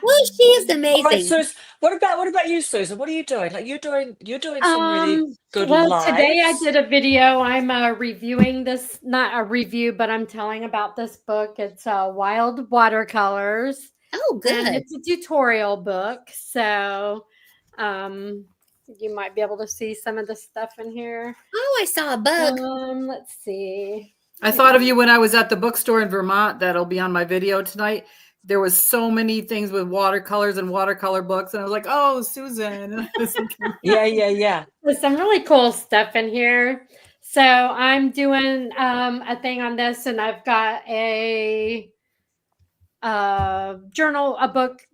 Well, she is All right, amazing. Susan. What about you, Susan? What are you doing? Like you're doing some really good Well, today I lives. did a video. I'm reviewing this, not a review, but I'm telling about this book. It's Wild Watercolors. Oh, And good. it's a tutorial book. So you might be able to see some of the stuff in here. Oh, I saw a bug. Let's see. I thought of you when I was at the bookstore in Vermont. That'll be on my video tonight. There was so many things with watercolors and watercolor books, and I was like, "Oh, Susan." Yeah. There's some really cool stuff in here. So I'm doing a thing on this, and I've got a journal, a book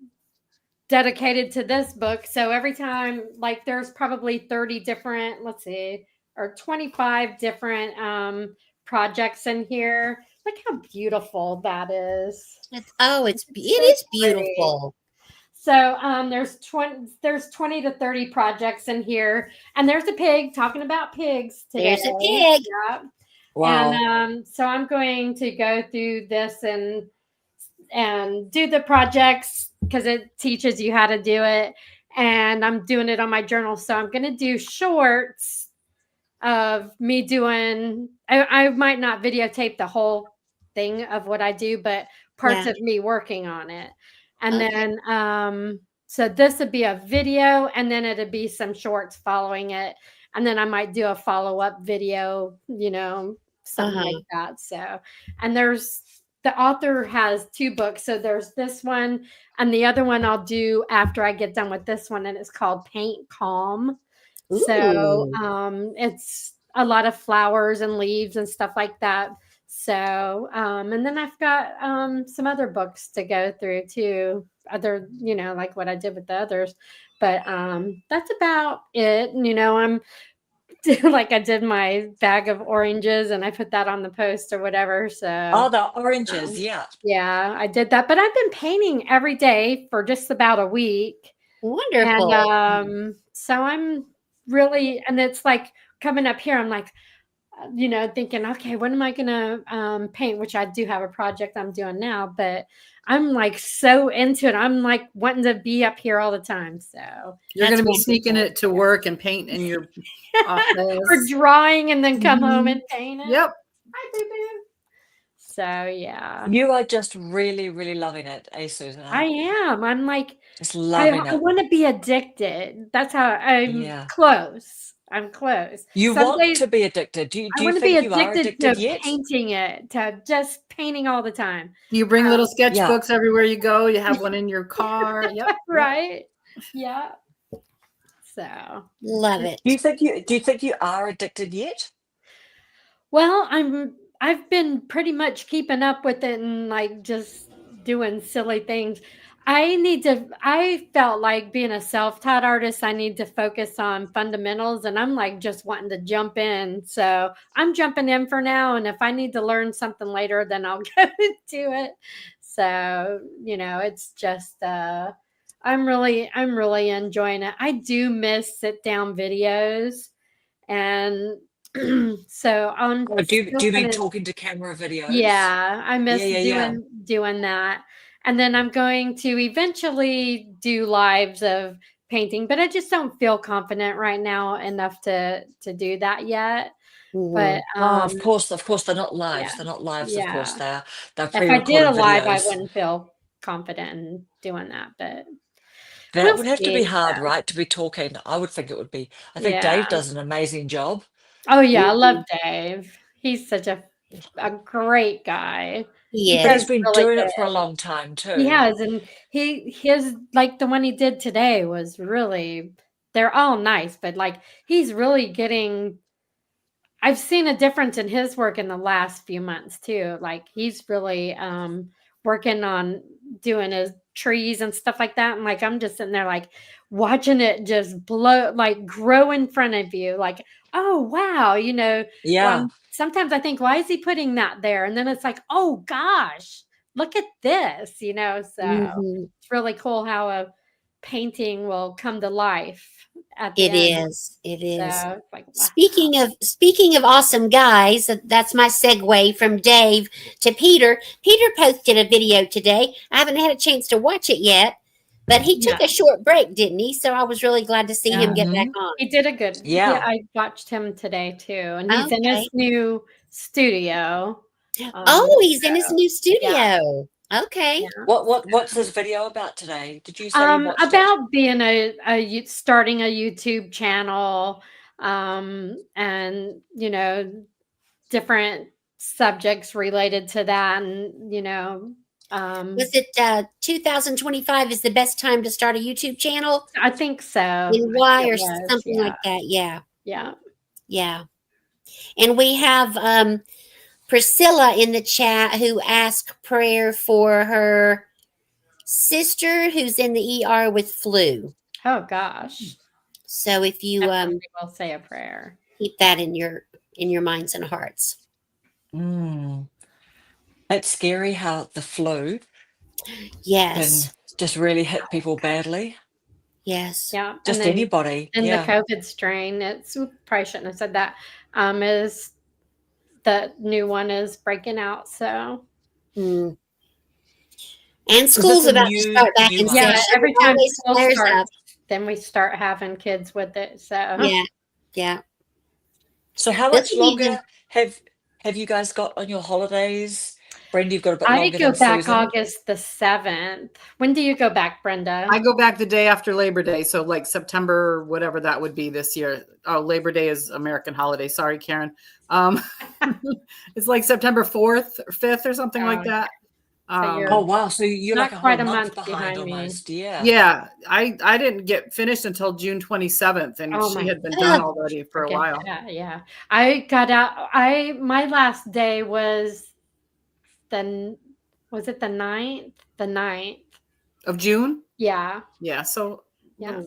dedicated to this book. So every time, like, there's probably 30 different, let's see, or 25 different projects in here. Look how beautiful that is. It is beautiful. So there's 20 to 30 projects in here, and there's a pig talking about pigs today. There's a pig. Yeah. Wow. And so I'm going to go through this and do the projects because it teaches you how to do it. And I'm doing it on my journal. So I'm going to do shorts of me doing, I might not videotape the whole thing of what I do, but parts of me working on it. And then, so this would be a video, and then it'd be some shorts following it. And then I might do a follow-up video, something like that. So, and the author has 2 books. So there's this one, and the other one I'll do after I get done with this one, and it's called Paint Calm. Ooh. So it's a lot of flowers and leaves and stuff like that. So and then I've got some other books to go through too, other, like what I did with the others. But that's about it. I'm like, I did my bag of oranges and I put that on the post or whatever. So The oranges, yeah. Yeah, I did that. But I've been painting every day for just about a week. Wonderful. And so I'm really, and it's like coming up here, I'm like, thinking, okay, when am I going to paint? Which I do have a project I'm doing now, but I'm like so into it. I'm like wanting to be up here all the time. So you're going to be sneaking it to work and paint in your office. Or drawing and then come home and paint it. Yep. Hi, boo-boo. So yeah. You are just really, really loving it, Susan? I am. I'm like, just loving it. I want to be addicted. That's how I'm close. I'm close. You want to be addicted. Do you want to think be you are addicted to yet? painting it, to just painting all the time. Do you bring little sketchbooks everywhere you go? You have one in your car. Yep. Right. Yeah. So love it. Do you think you are addicted yet? Well, I've been pretty much keeping up with it and like just doing silly things. I felt like being a self-taught artist, I need to focus on fundamentals, and I'm like just wanting to jump in. So I'm jumping in for now. And if I need to learn something later, then I'll go and do it. So, it's just, I'm really enjoying it. I do miss sit down videos. And so I'm Oh, do still you mean gonna, talking to camera videos? yeah, I Yeah, miss yeah, yeah. doing that. And then I'm going to eventually do lives of painting, but I just don't feel confident right now enough to do that yet. But Mhm. Oh, of course, they're not yeah, lives. They're not lives, of course. yeah. They're If I did a pre-recorded live, I videos. wouldn't feel confident in doing that, but That we'll would have to be see. hard, right? To be talking. I would think it would be. I think Yeah. Dave does an amazing job. Oh yeah, I love Mhm. Dave. He's such a great guy. He He But he's does is. been really doing good. it for a long time He too. has, and his like the one he did today was really. They're all nice, but like he's really getting. I've seen a difference in his work in the last few months too. Like he's really working on doing his trees and stuff like that. And like I'm just sitting there like watching it just blow like grow in front of you. Like, oh wow, Yeah. sometimes I think, why is he putting that there? And then it's like, oh gosh, look at this. So Mhm. it's really cool how a painting will come to life at the It end. is. It is. So it's like, wow. Speaking of awesome guys, that's my segue from Dave to Peter. Peter posted a video today. I haven't had a chance to watch it yet, but he Yeah. took a short break, didn't he? So I was really glad to see him Yeah. get back Hmm. on. He did a good yeah, Yeah. I watched him today too, and he's in Okay. his new studio. Oh, he's in his So new yeah, studio. Okay. yeah. What's this video about today? Did you say you watched it? About being starting a YouTube channel, and different subjects related to that, and Was it 2025 is the best time to start a YouTube channel? I think so. I And think why it or was, something like that? Yeah. yeah. Yeah. And we have Priscilla in the chat who asked prayer for her sister who's in the ER with flu. Oh gosh, So if you definitely will say a prayer. keep that in your minds and hearts. Mm. It's scary how the flu can Yes. just really hit people badly. Yes. Yeah, and Just then anybody. in the Yeah. COVID strain, it's probably shouldn't have said that. Is the new one is breaking out? So Mm. And Is this school's a about to start back new in one? yeah, session. every It time always school flares starts, up. then we start having kids with it. So Yeah. Yeah. So how This much will even longer have you guys got on your holidays? Brenda, you've got a bit I longer go than back Susan. August the 7th. When do you go back, Brenda? I go back the day after Labor Day, so like September, whatever that would be this year. Oh, Labor Day is American holiday. Sorry, Karen. Um, it's like September 4th or 5th or something like that. So you're Oh wow, so you're like not a whole quite a month month behind behind me. almost. Yeah. Yeah, I didn't get finished until June 27th, and Oh she my had been done oh, already for a forget while. that. Yeah, I got out. My last day was was it the 9th? The 9th. Of June? Yeah. Yeah, so Yeah.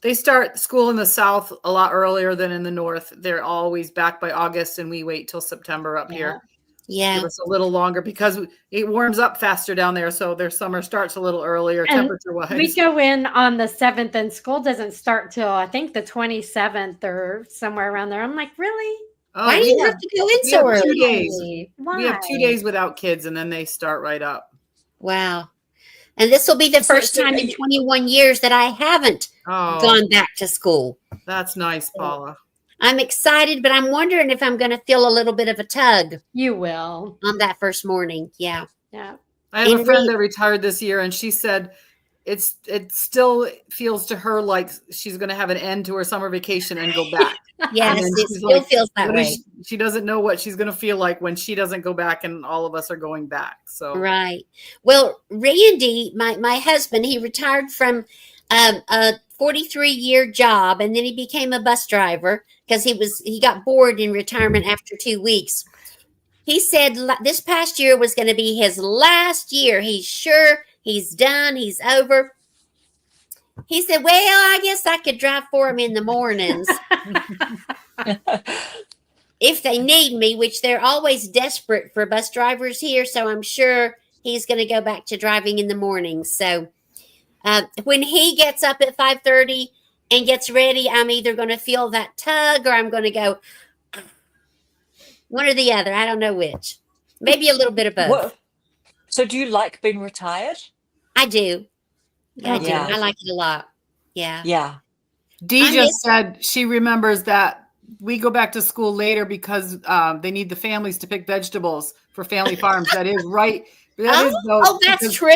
they start school in the South a lot earlier than in the North. They're always back by August, and we wait till September up here. yeah. Give us a little longer because it warms up faster down there, so their summer starts a little earlier And temperature we wise. go in on the 7th, and school doesn't start till I think the 27th or somewhere around there. I'm like, really? Why Oh, do you have to go in we so have early? 2 days. Why? We have 2 days without kids, and then they start right up. Wow. And this will be the So, first time in 21 years that I haven't Oh, gone back to school. that's nice, Paula. I'm excited, but I'm wondering if I'm going to feel a little bit of a tug You will. on that first morning. Yeah. Yeah. I have a And friend that retired this year, and she said it still feels to her like she's going to have an end to her summer vacation and go back. yes, then it she's still like, feels that What way. is she doesn't know what she's going to feel like when she doesn't go back and all of us are going back. So Right. Well, Randy, my husband, he retired from a 43-year job, and then he became a bus driver because he got bored in retirement after 2 weeks. He said this past year was going to be his last year. He's sure He's done. He's over. He said, well, I guess I could drive for him in the mornings if they need me, which they're always desperate for bus drivers here. So I'm sure he's going to go back to driving in the mornings. So when he gets up at 5:30 and gets ready, I'm either going to feel that tug or I'm going to go one or the other. I don't know which. Maybe a little bit of both. What? So do you like being retired? I do. I do. Yeah. I like it a lot. Yeah. Yeah. Dee I just miss- said she remembers that we go back to school later because they need the families to pick vegetables for family farms. That is right. That is though, Oh, that's because true.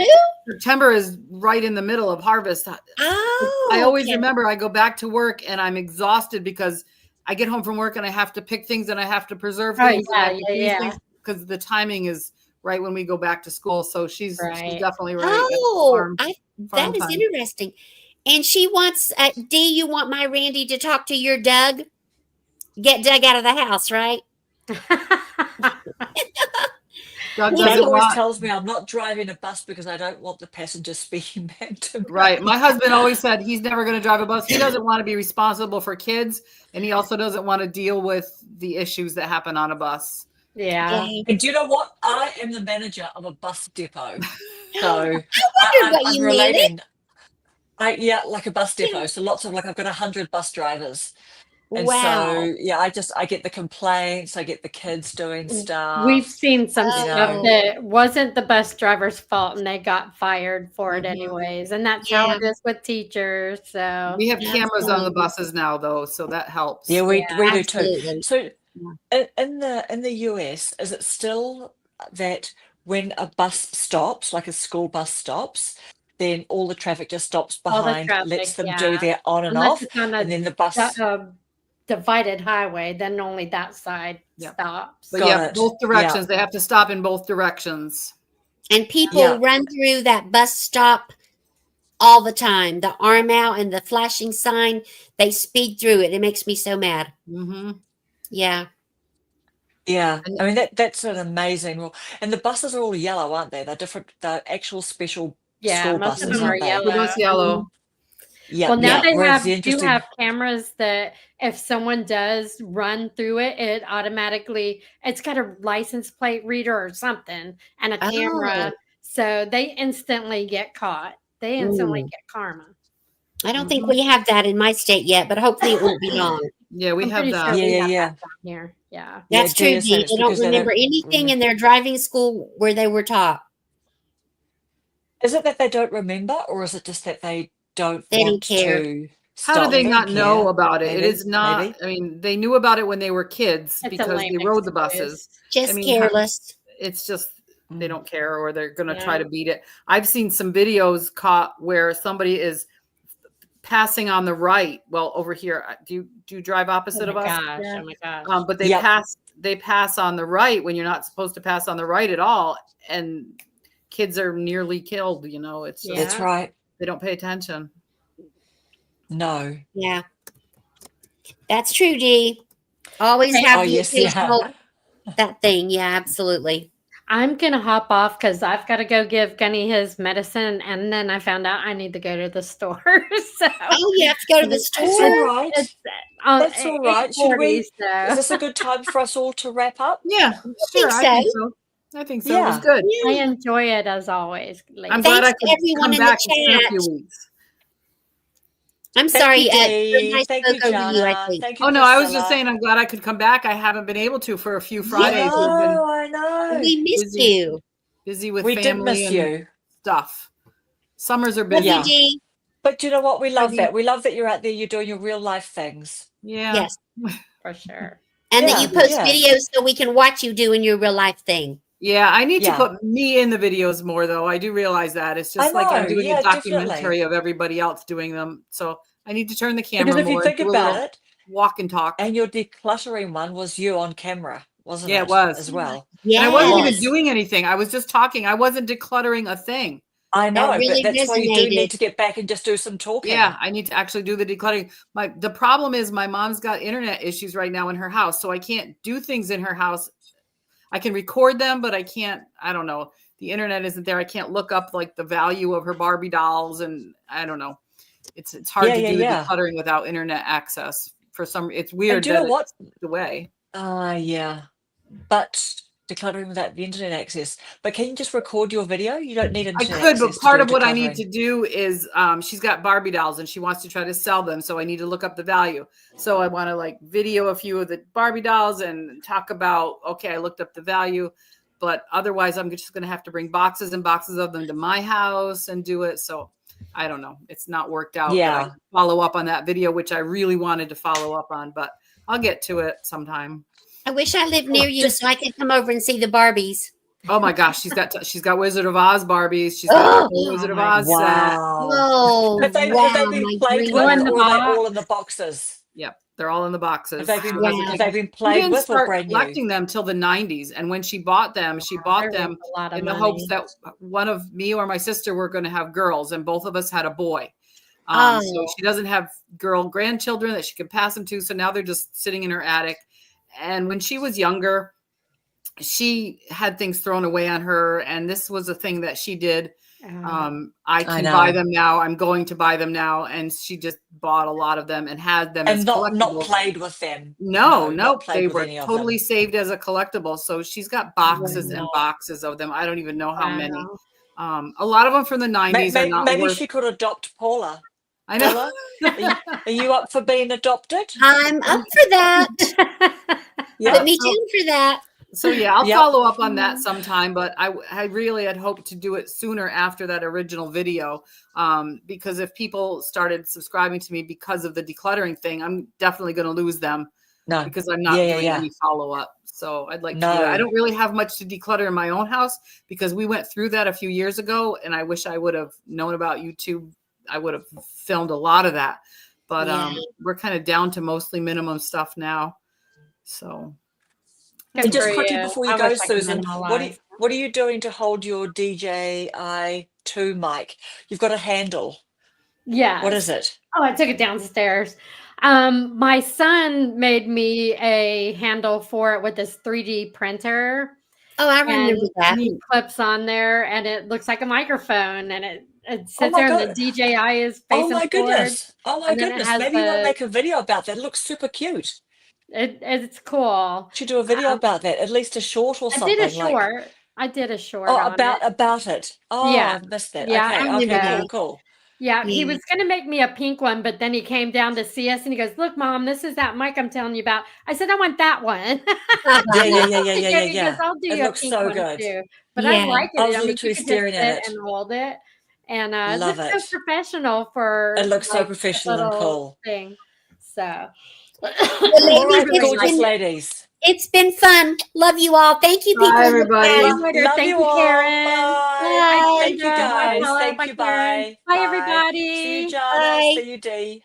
September is right in the middle of harvest. Oh, I always okay. remember I go back to work and I'm exhausted because I get home from work and I have to pick things and I have to preserve Oh, things. yeah. Because the timing is right when we go back to school. So she's Right. definitely right. Oh, farm that is time. interesting. And she wants, Dee, you want my Randy to talk to your Doug? Get Doug out of the house, right? Doug Doug doesn't always want, tells me I'm not driving a bus because I don't want the passengers speaking back to me. right. My husband always said he's never going to drive a bus. He doesn't want to be responsible for kids. And he also doesn't want to deal with the issues that happen on a bus. Yeah. Okay. And do you know what? I am the manager of a bus depot. So I wondered what I'm you relating. Like a bus depot. So lots of I've got 100 bus drivers. And Wow. so I get the complaints, I get the kids doing stuff. We've seen some you stuff know. that wasn't the bus driver's fault and they got fired for it Mhm. anyways. And that's how Yeah. it is with teachers. So We have cameras on the Absolutely. buses now, though, so that helps. Yeah, we do too. Absolutely. So in the US, is it still that when a bus stops, like a school bus stops, then all the traffic just stops all the behind, traffic, lets them yeah. do their on and Unless off, it's on and then the a bus. divided highway, then only that side Yep. stops. But Got yeah, it. both directions. They have to stop in both directions. And people Yeah. run through that bus stop all the time. The arm out and the flashing sign, they speed through it. It makes me so mad. Mm-hmm. Yeah. Yeah, And- I mean that's an amazing rule. And the buses are all yellow, aren't they? They're different. They're actual special Yeah, school most of buses, them are aren't they? yellow. Bus yellow. Yeah, Well, now yeah. they Whereas the do interesting, have cameras that if someone does run through it, it automatically it's got a license plate reader or something and a camera, so they instantly get caught. They instantly Ooh. get karma. I don't think we have that in my state yet, but hopefully it won't be long. Yeah, we I'm have pretty that. sure we Yeah, have yeah. that down here. Yeah. Yeah, That's true, Dee is saying Dee. it's They don't because they remember don't anything in their driving school where they were taught. Is it that they don't remember, or is it just that they don't They don't want care. to How stop? do they don't not know care. about it? It Maybe, is not. maybe. I mean, they knew about it when they were kids It's a because lame they rode the excuse. buses. Just I mean, careless. It's just they Mm. don't care, or they're going to try Yeah. to beat it. I've seen some videos caught where somebody is passing on the right. Well, over here, do you drive opposite of us? Gosh, Yeah. oh my gosh. But they Yep. pass on the right when you're not supposed to pass on the right at all, and kids are nearly killed. It's just, That's Yeah. right. they don't pay attention. No. Yeah. That's true, Dee. Always Okay. have Oh the yes, occasional yeah. that thing. Yeah, absolutely. I'm gonna hop off because I've got to go give Gunny his medicine, and then I found out I need to go to the store. So Oh, you have to go to the That's all store? right. it's That's all right. Should 8:40, we? Is so this a good time for us all to wrap up? Yeah, think sure. I think so. so. I think so. It was Yeah. good. I Yeah. enjoy it as always. I'm ladies. glad I Thanks to could everyone come in the back. It's been a chat. few weeks. I'm Thank sorry. you, Dee. I Thank you, spoke over you, I Jana. think. Thank you, Oh no, I was just Priscilla. saying I'm glad I could come back. I haven't been able to for a few I Fridays. We've been know, I know. We missed busy. you. busy with We did family miss and you. stuff. Summers are Love busy. you, Yeah. Dee. But you know what? We love Maybe. that. We love that you're out there, you're doing your real life things. Yeah. Yes. for sure. And that Yeah, you post yeah. videos so we can watch you doing your real life thing. Yeah, I need Yeah. to put me in the videos more though. I do realize that. It's just I like I'm know, doing yeah, a documentary definitely. of everybody else doing them. So I need to turn the Because camera if you more think and do a about little it, walk and talk. and your decluttering one was you on camera, wasn't Yeah, it it? was. As well. And I wasn't even Yes. doing anything. I was just talking. I wasn't decluttering a thing. I know, That really but that's why you do resonated. need to get back and just do some talking. Yeah, I need to actually do the decluttering. The problem is my mom's got internet issues right now in her house, so I can't do things in her house. I can record them, but I can't. I don't know. the internet isn't there. I can't look up like the value of her Barbie dolls, and I don't know. It's hard Yeah, to yeah, do the yeah. decluttering without internet access. For some, it's And weird do you know that what? it's the way. Yeah. But decluttering without the internet access. But can you just record your video? You don't need I internet could, but access to part do of what I need to decluttering. do is she's got Barbie dolls and she wants to try to sell them. So I need to look up the value. So I want to like video a few of the Barbie dolls and talk about, okay, I looked up the value, but otherwise I'm just going to have to bring boxes and boxes of them to my house and do it. So I don't know. It's not worked out that I Yeah. can follow up on that video, which I really wanted to follow up on, but I'll get to it sometime. I wish I lived near you Just so I could come over and see the Barbies. Oh my gosh, she's got Wizard of Oz Barbies. She's got the Oh, whole Wizard of my Oz set. wow. oh Have they wow, been my played dream. with, in the or are they box. all in the boxes? Yep, they're all in the boxes. Have Wow. they been She played didn't with or start brand new? collecting them till the 90s. And when she bought them, she bought There them was a lot of in the money. hopes that one of me or my sister were going to have girls, and both of us had a boy. So Oh. she doesn't have girl grandchildren that she could pass them to. So now they're just sitting in her attic. And when she was younger, she had things thrown away on her, and this was a thing that she did. I can buy them now. I'm going to buy them now, and she just bought a lot of them and had them as And not collectibles. played with them. No, not played they with were any of totally them. saved as a collectible. So she's got boxes and Wow. boxes of them. I don't even know how many. Wow. A lot of them from the 90s are not Maybe worth. she could adopt Paula. I know. Paula, are you up for being adopted? I'm up for that. Yeah. Put me down for that. So yeah, I'll Yep. follow up on that sometime, but I really had hoped to do it sooner after that original video, because if people started subscribing to me because of the decluttering thing, I'm definitely going to lose them No. because I'm not doing any follow up. So I'd like to do it. I don't really have much to declutter in my own house because we went through that a few years ago, and I wish I would have known about YouTube. I would have filmed a lot of that, but we're kind of down to mostly minimum stuff now. So. And just for quickly you. before you I go, wish I could Susan, minimalize. what are you doing to hold your DJI-2 mic? You've got a handle. Yes. What is it? Oh, I took it downstairs. My son made me a handle for it with this 3D printer. Oh, I remember that. He clips on there, and it looks like a microphone, and it sits Oh my there, God. and the DJI is Oh facing my forward. goodness. Oh my and then it goodness. has Maybe you want to the- make a video about that. It looks super cute. It's cool. You should do a video about that, at least a short or I something. did a short. I did a short. Oh, on about it. Oh, Yeah. I missed that. Yeah, Okay. I remember Okay. that. Cool. Yeah, he Yeah. was going to make me a pink one, but then he came down to see us and he goes, "Look, Mom, this is that mic I'm telling you about." I said, "I want that one." Yeah. He goes, "I'll do It you a looks pink so one good. too." But I Yeah. like it. I was mean, literally you can just staring at sit it. and hold it, and I it love looks it. so professional for. It looks so like, a professional and little cool. thing. So, Well, All right, ladies, gorgeous ladies. it's been fun. Love you all. Thank you, Bye, people. everybody. Love Thank you you, all. Karen. Bye. Thank you Bye, guys. Paula. Thank Bye, you. Karen. Bye. Bye, See you, everybody. Jana. Bye. See you, Dee.